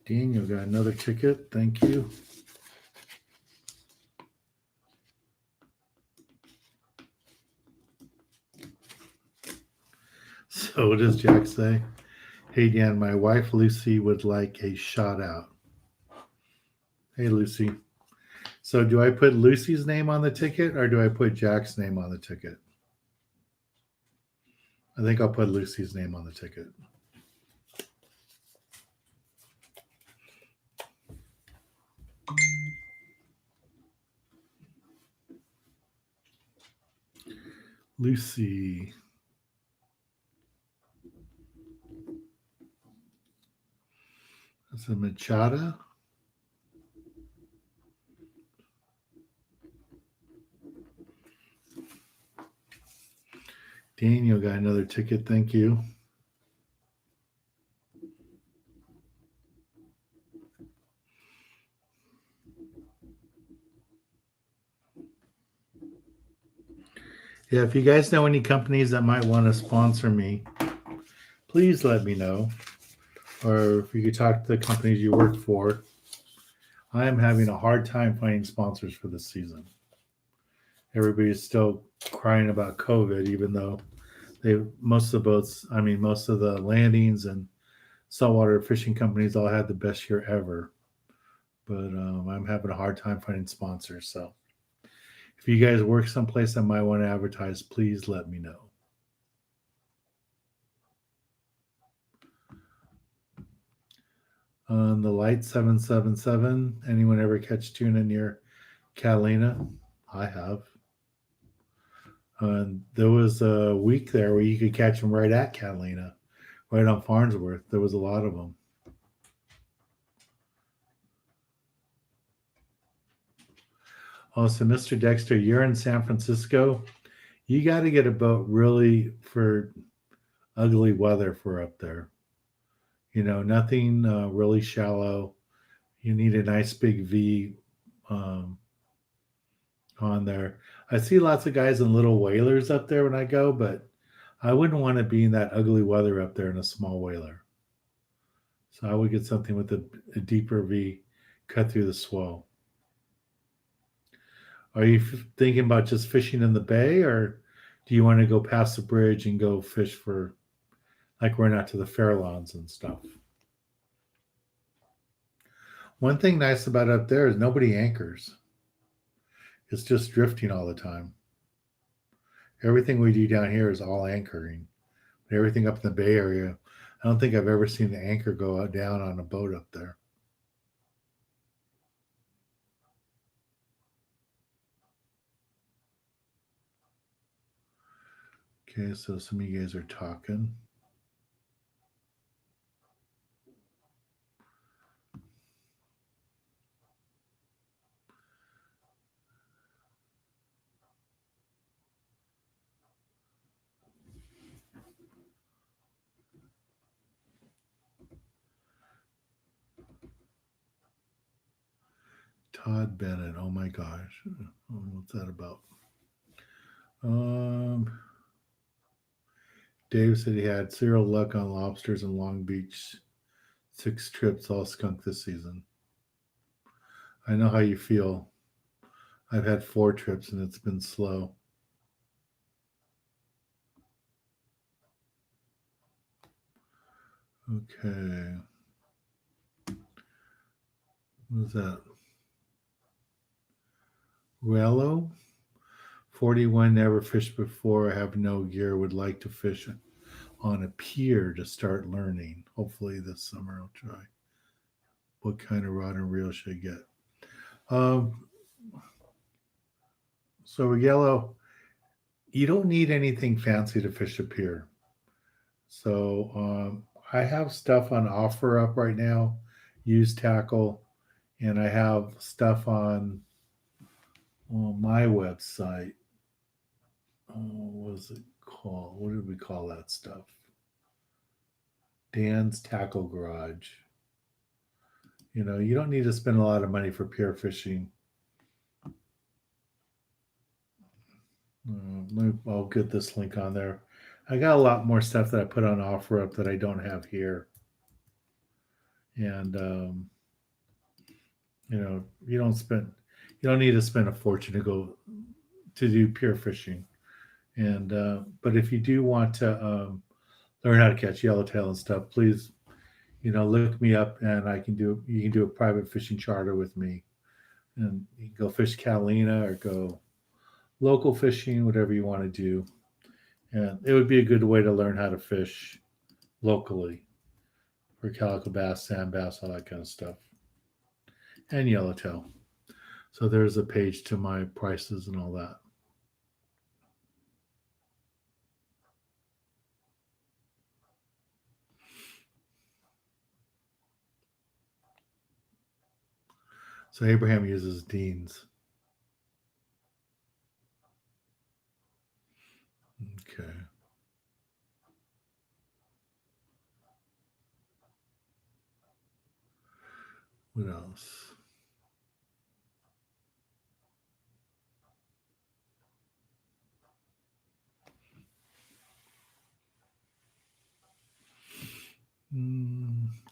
Daniel got another ticket. Thank you. So what does Jack say? Hey Dan, my wife Lucy would like a shout out. Hey Lucy. So do I put Lucy's name on the ticket or do I put Jack's name on the ticket? I think I'll put Lucy's name on the ticket. Lucy. That's a Machada. Daniel got another ticket. Thank you. Yeah, if you guys know any companies that might want to sponsor me, please let me know. Or if you could talk to the companies you work for. I am having a hard time finding sponsors for this season. Everybody's still crying about COVID, even though most of the boats, most of the landings and saltwater fishing companies all had the best year ever. But I'm having a hard time finding sponsors. So if you guys work someplace that might want to advertise, please let me know. On the Light 777, anyone ever catch tuna near Catalina? I have. There was a week there where you could catch them right at Catalina, right on Farnsworth. There was a lot of them. Also, Mr. Dexter, you're in San Francisco. You got to get a boat really for ugly weather for up there. Nothing really shallow. You need a nice big V um, on there. I see lots of guys in little whalers up there when I go, but I wouldn't want to be in that ugly weather up there in a small whaler. So I would get something with a deeper V cut through the swell. Are you thinking about just fishing in the bay, or do you want to go past the bridge and go fish for, like, run out to the Fairlawns and stuff? One thing nice about up there is nobody anchors. It's just drifting all the time. Everything we do down here is all anchoring. Everything up in the Bay Area, I don't think I've ever seen the anchor go out down on a boat up there. Okay, so some of you guys are talking. Todd Bennett. Oh my gosh. What's that about? Um, Dave said he had zero luck on lobsters in Long Beach. 6 trips all skunk this season. I know how you feel. I've had 4 trips and it's been slow. Okay. What was that? Rello? 41, never fished before. I have no gear. Would like to fish on a pier to start learning. Hopefully this summer I'll try. What kind of rod and reel should I get? Um, so yellow, you don't need anything fancy to fish a pier. So I have stuff on offer up right now, used tackle, and I have stuff on my website. What was it called? What did we call that stuff? Dan's Tackle Garage. You don't need to spend a lot of money for pier fishing. I'll get this link on there. I got a lot more stuff that I put on offer up that I don't have here. And you don't need to spend a fortune to do pier fishing. And but if you do want to learn how to catch yellowtail and stuff, please look me up, and you can do a private fishing charter with me, and you can go fish Catalina or go local fishing, whatever you want to do. And it would be a good way to learn how to fish locally for calico bass, sand bass, all that kind of stuff, and yellowtail. So there's a page to my prices and all that. So Abraham uses Dean's. Okay. What else?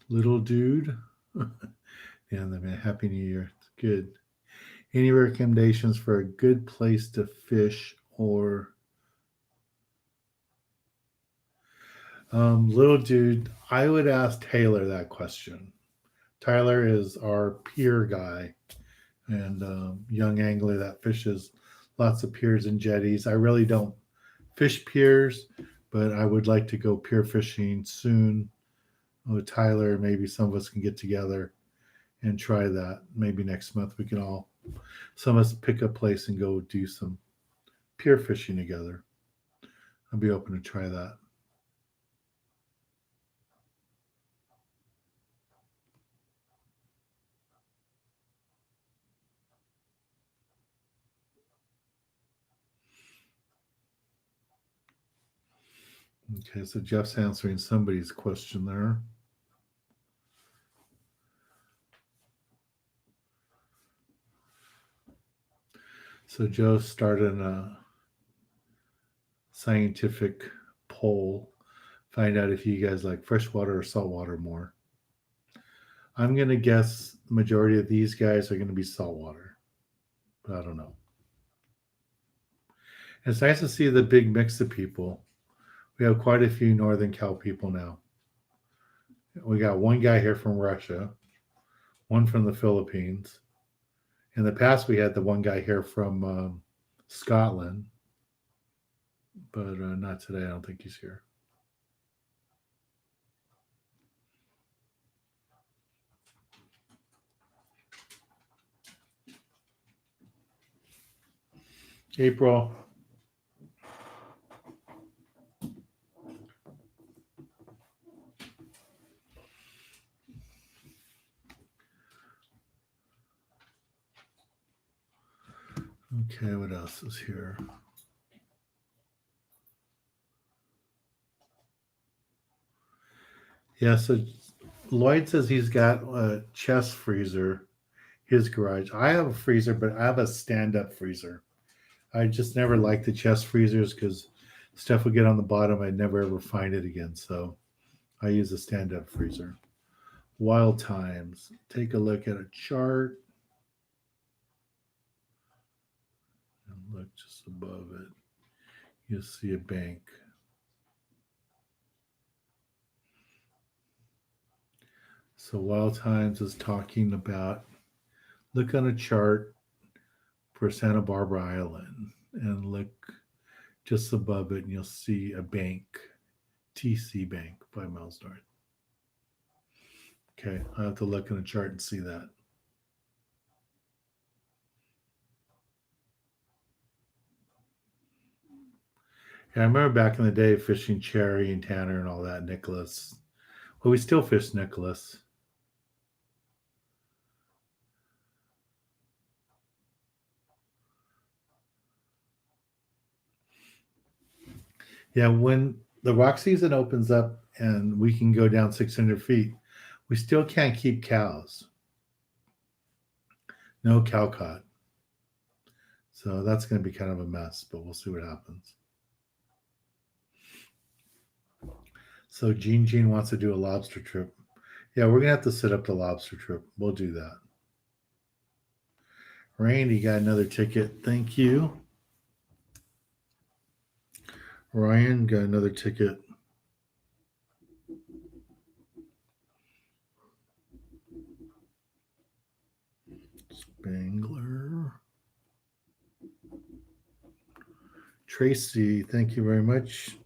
Little dude. Yeah, man, Happy New Year. It's good. Any recommendations for a good place to fish or little dude? I would ask Taylor that question. Tyler is our pier guy and young angler that fishes lots of piers and jetties. I really don't fish piers, but I would like to go pier fishing soon with Tyler. Maybe some of us can get together and try that. Maybe next month we can some of us pick a place and go do some pier fishing together. I'll be open to try that. Okay, so Jeff's answering somebody's question there. So Joe started a scientific poll, find out if you guys like freshwater or saltwater more. I'm gonna guess the majority of these guys are gonna be saltwater, but I don't know. It's nice to see the big mix of people. We have quite a few Northern Cal people now. We got one guy here from Russia, one from the Philippines. In the past, we had the one guy here from Scotland. but not today. I don't think he's here. April. Okay, what else is here? Yeah, so Lloyd says he's got a chest freezer, his garage. I have a freezer, but I have a stand up freezer. I just never liked the chest freezers because stuff would get on the bottom. I'd never ever find it again. So I use a stand up freezer. Wild times. Take a look at a chart and look just above it. You'll see a bank. So Wild Times is talking about look on a chart for Santa Barbara Island and look just above it and you'll see a bank, TC Bank, 5 miles north. Okay, I have to look in the chart and see that. Yeah, I remember back in the day fishing Cherry and Tanner and all that, Nicholas. Well, we still fish Nicholas. Yeah, when the rock season opens up and we can go down 600 feet, we still can't keep cows. No cow caught. So that's going to be kind of a mess, but we'll see what happens. So Jean wants to do a lobster trip. Yeah, we're going to have to set up the lobster trip. We'll do that. Randy got another ticket. Thank you. Ryan got another ticket. Spangler. Tracy, thank you very much.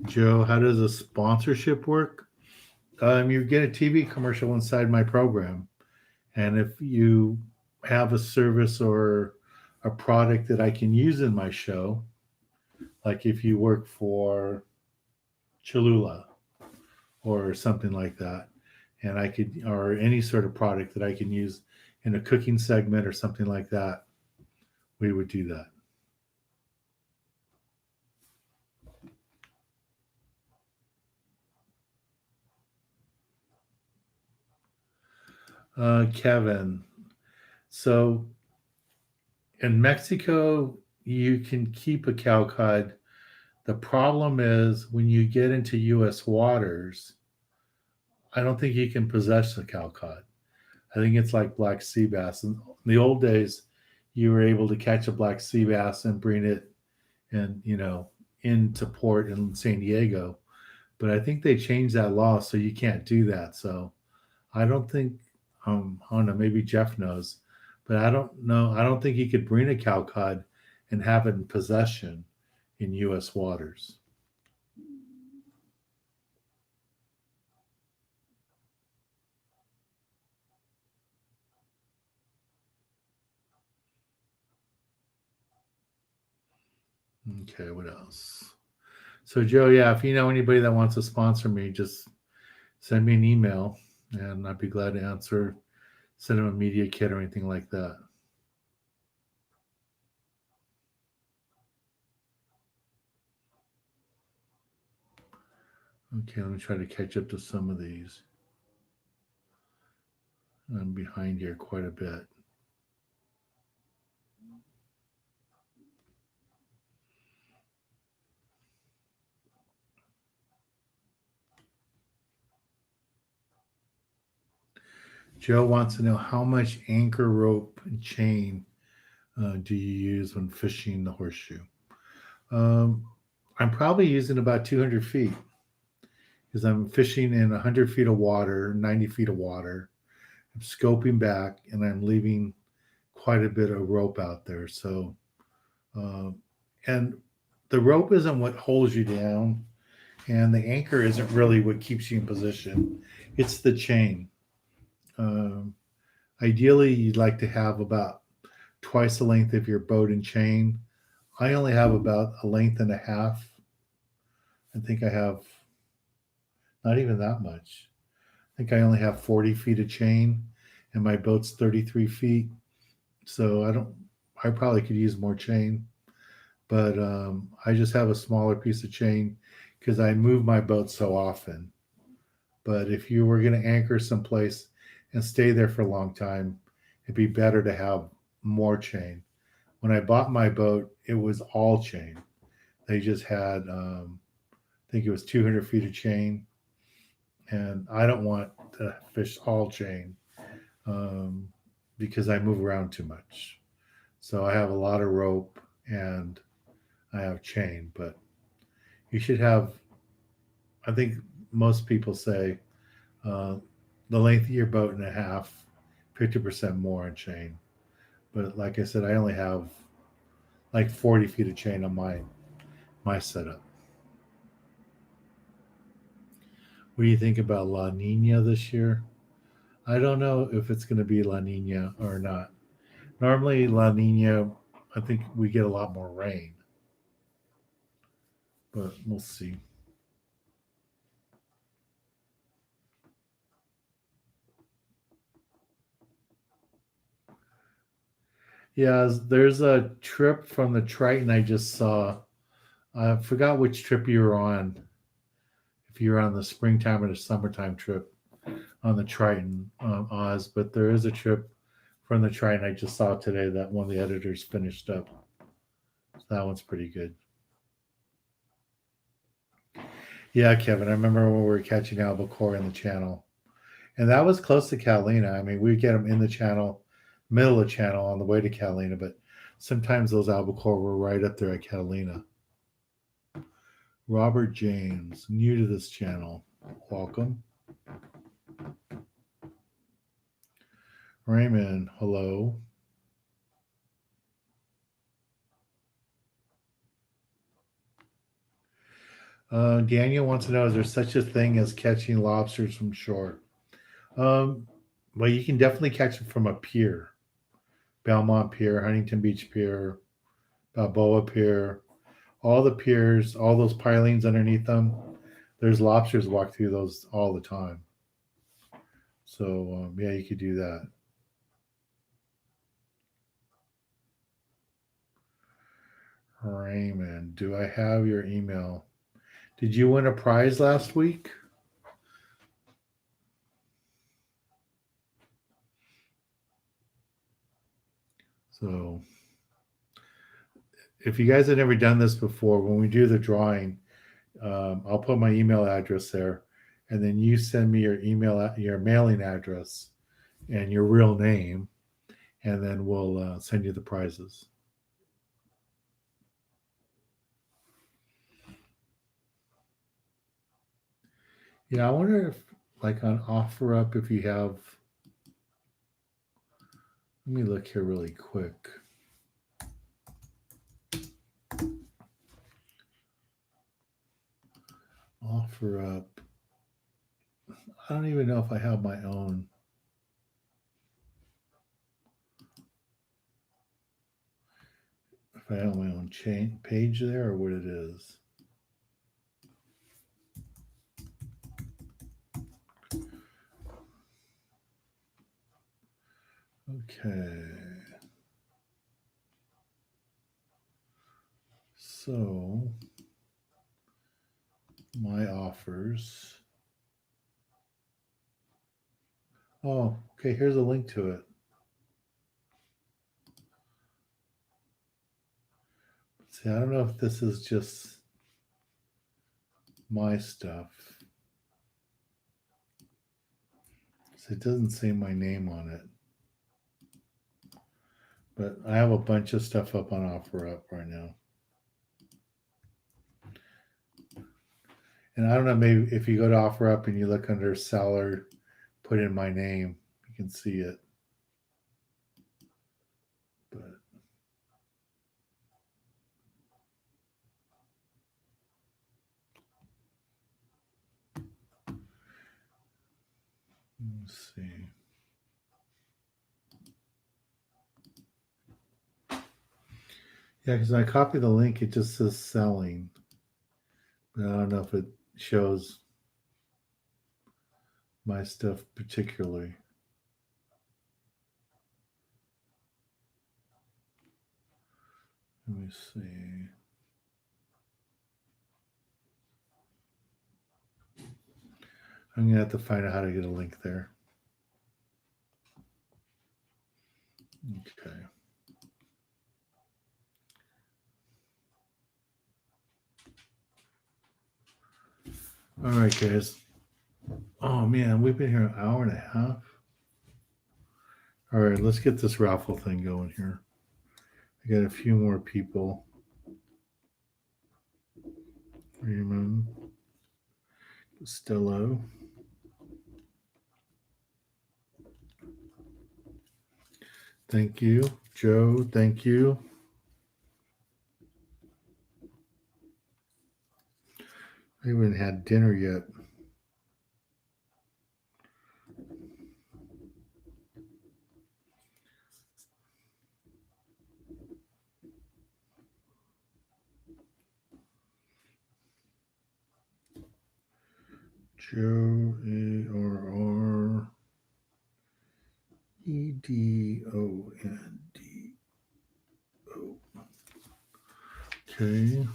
Joe, how does a sponsorship work? You get a TV commercial inside my program. And if you have a service or a product that I can use in my show, like if you work for Cholula or something like that, and I could, or any sort of product that I can use in a cooking segment or something like that, we would do that. Kevin, so in Mexico, you can keep a cow cod. The problem is when you get into U.S. waters, I don't think you can possess a cow cod. I think it's like black sea bass. In the old days, you were able to catch a black sea bass and bring it and into port in San Diego. But I think they changed that law so you can't do that. So I don't think I don't know, maybe Jeff knows, but I don't know. I don't think you could bring a cow cod and have it in possession in US waters. Okay, what else? So Joe, yeah, if you know anybody that wants to sponsor me, just send me an email and I'd be glad to answer, send them a media kit or anything like that. Okay, let me try to catch up to some of these. I'm behind here quite a bit. Joe wants to know how much anchor rope and chain do you use when fishing the horseshoe? Um, I'm probably using about 200 feet because I'm fishing in 100 feet of water, 90 feet of water, I'm scoping back, and I'm leaving quite a bit of rope out there. So, um, and the rope isn't what holds you down, and the anchor isn't really what keeps you in position. It's the chain. Um, Ideally, you'd like to have about twice the length of your boat and chain. I only have about a length and a half. I think I have not even that much. I think I only have 40 feet of chain, and my boat's 33 feet. So I probably could use more chain, but I just have a smaller piece of chain because I move my boat so often. But if you were going to anchor someplace and stay there for a long time, it'd be better to have more chain. When I bought my boat, it was all chain. They just had, I think it was 200 feet of chain, and I don't want to fish all chain um, because I move around too much. So I have a lot of rope and I have chain, but you should have, I think most people say uh, the length of your boat and a half, 50% more in chain. But like I said, I only have like 40 feet of chain on my setup. What do you think about La Nina this year? I don't know if it's going to be La Nina or not. Normally, La Nina, I think we get a lot more rain, but we'll see. Yeah, there's a trip from the Triton I just saw. I forgot which trip you were on. If you're on the springtime or the summertime trip on the Triton Oz, but there is a trip from the Triton I just saw today that one of the editors finished up. So that one's pretty good. Yeah, Kevin, I remember when we were catching albacore in the channel, and that was close to Catalina. I mean, we'd get them in the channel, middle of the channel on the way to Catalina, but sometimes those albacore were right up there at Catalina. Robert James, new to this channel. Welcome. Raymond, hello. Daniel wants to know, is there such a thing as catching lobsters from shore? Um, well, you can definitely catch them from a pier. Belmont Pier, Huntington Beach Pier, Balboa Pier, all the piers, all those pilings underneath them. There's lobsters walk through those all the time. So, yeah, you could do that. Raymond, do I have your email? Did you win a prize last week? So, if you guys have never done this before, when we do the drawing, I'll put my email address there, and then you send me your your mailing address, and your real name, and then we'll send you the prizes. Yeah, I wonder if, like on OfferUp, if you have. Let me look here really quick. OfferUp. I don't even know if I have my own. If I have my own chain page there or what it is. Okay. So my offers. Oh, okay. Here's a link to it. See, I don't know if this is just my stuff. So it doesn't say my name on it. But I have a bunch of stuff up on OfferUp right now. And I don't know, maybe if you go to OfferUp and you look under seller, put in my name, you can see it. But let's see. Yeah, because I copy the link, it just says selling. But I don't know if it shows my stuff particularly. Let me see. I'm gonna have to find out how to get a link there. Okay. All right, guys. Oh man, we've been here an hour and a half. All right, let's get this raffle thing going here. I got a few more people. Raymond, Costello. Thank you. Joe, thank you. I haven't had dinner yet. Joe, A-R-R. E-D-O-N-D-O. Okay.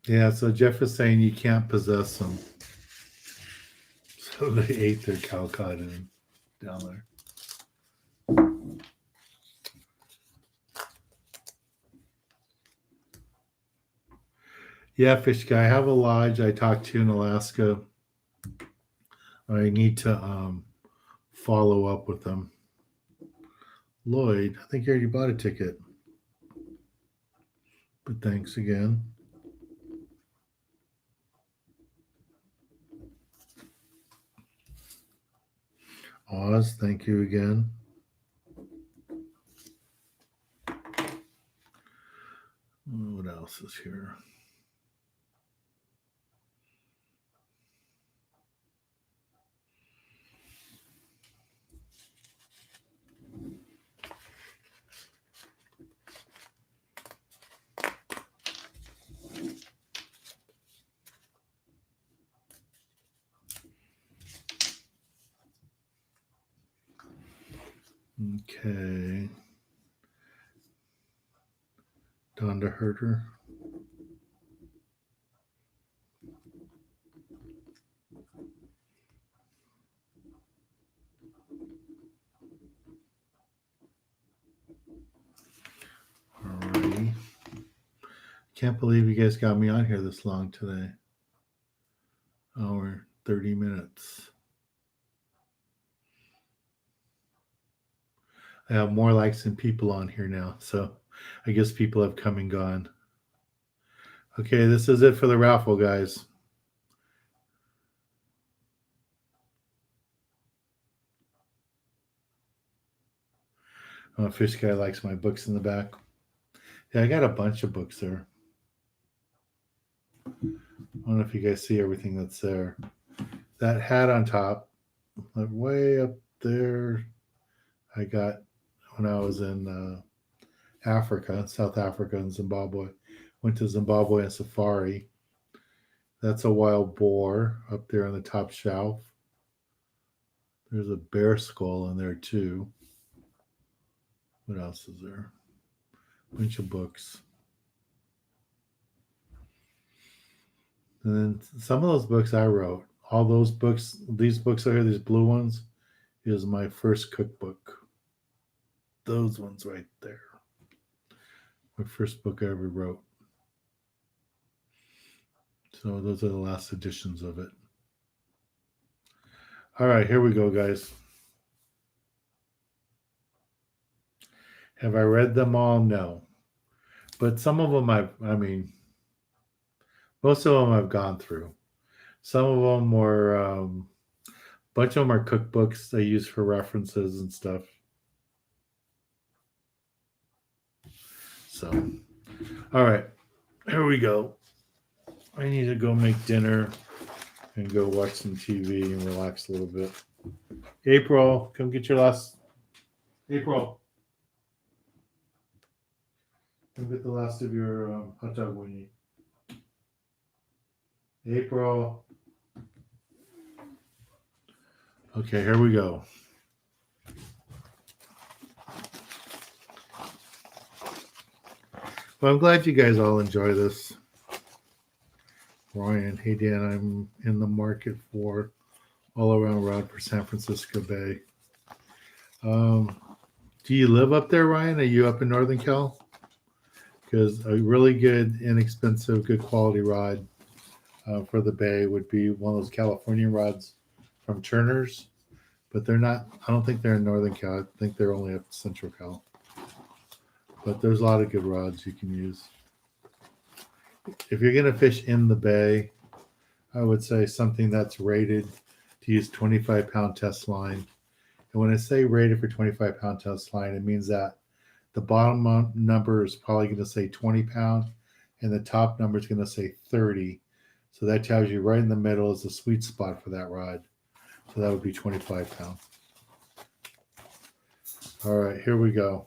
Yeah, so Jeff is saying you can't possess them. So they ate their calcutta down there. Yeah, fish guy. I have a lodge I talked to in Alaska. I need to follow up with them. Lloyd, I think you already bought a ticket. But thanks again. Oz, thank you again. What else is here? Okay. Donda Herder. Alrighty. Can't believe you guys got me on here this long today. Hour, 30 minutes. I have more likes than people on here now, so I guess people have come and gone. Okay, this is it for the raffle, guys. Oh, Fish Guy likes my books in the back. Yeah, I got a bunch of books there. I don't know if you guys see everything that's there. That hat on top, like way up there, I got when I was in Africa, South Africa, and Zimbabwe. Went to Zimbabwe on safari. That's a wild boar up there on the top shelf. There's a bear skull in there too. What else is there? A bunch of books. And then some of those books I wrote. All those books, these books are here, these blue ones, is my first cookbook. Those ones right there. My first book I ever wrote. So those are the last editions of it. All right, here we go, guys. Have I read them all? No. But some of them most of them I've gone through. Some of them were, bunch of them are cookbooks they use for references and stuff. So, all right, here we go. I need to go make dinner and go watch some TV and relax a little bit. April, come get your last. April, come get the last of your hot dog wing. April. Okay, here we go. Well, I'm glad you guys all enjoy this. Ryan, hey Dan, I'm in the market for all around rod for San Francisco Bay. Do you live up there, Ryan? Are you up in Northern Cal? Because a really good, inexpensive, good quality rod for the Bay would be one of those California rods from Turner's, but they're not. I don't think they're in Northern Cal. I think they're only up Central Cal. But there's a lot of good rods you can use. If you're going to fish in the Bay, I would say something that's rated to use 25-pound test line. And when I say rated for 25-pound test line, it means that the bottom number is probably going to say 20 pound and the top number is going to say 30. So that tells you right in the middle is the sweet spot for that rod. So that would be 25 pound. All right, here we go.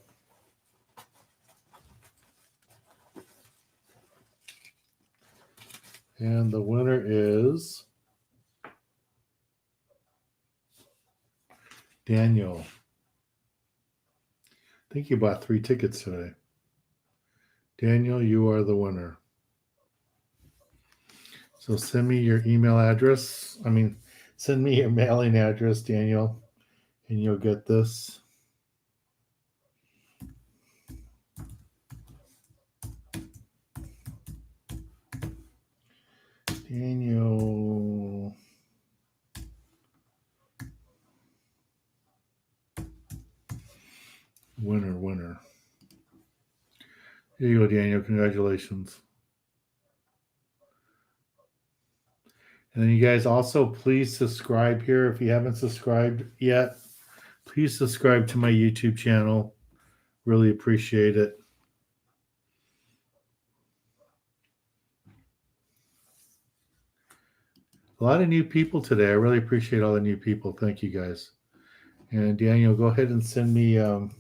And the winner is Daniel. I think you bought 3 tickets today. Daniel, you are the winner. So send me your email address. Send me your mailing address, Daniel, and you'll get this. Daniel. Winner. Here you go, Daniel. Congratulations. And then you guys also please subscribe here. If you haven't subscribed yet, please subscribe to my YouTube channel. Really appreciate it. A lot of new people today. I really appreciate all the new people. Thank you guys. And Daniel, go ahead and send me an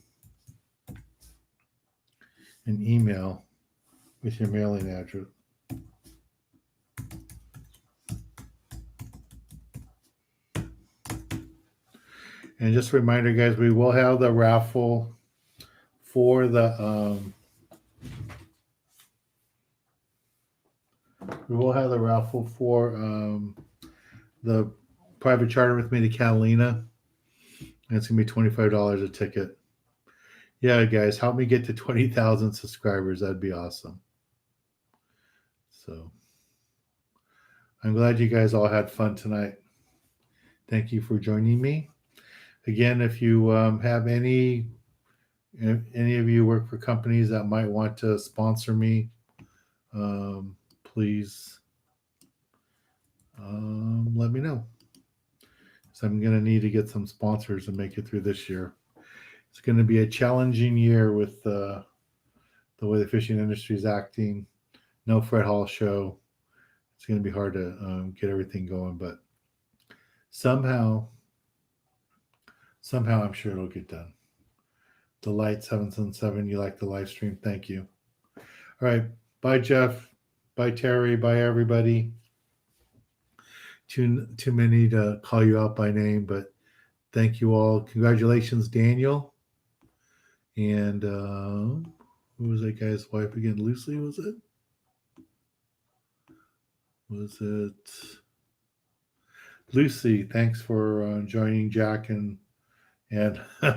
email with your mailing address. And just a reminder, guys, we will have the raffle for the the private charter with me to Catalina. And it's gonna be $25 a ticket. Yeah, guys, help me get to 20,000 subscribers. That'd be awesome. So I'm glad you guys all had fun tonight. Thank you for joining me. Again, if you have any of you work for companies that might want to sponsor me, please let me know. So I'm going to need to get some sponsors and make it through this year. It's going to be a challenging year with the way the fishing industry is acting. No Fred Hall show. It's going to be hard to get everything going, but somehow I'm sure it'll get done. Delight 777, you like the live stream? Thank you. All right, bye Jeff, bye Terry, bye everybody. Too many to call you out by name, but thank you all. Congratulations, Daniel. And who was that guy's wife again? Lucy, was it? Lucy? Thanks for joining Jack and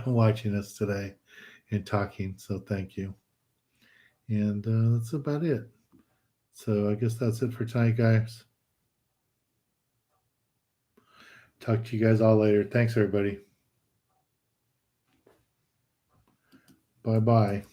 watching us today and talking. So thank you. And that's about it. So I guess that's it for tonight, guys. Talk to you guys all later. Thanks, everybody. Bye bye.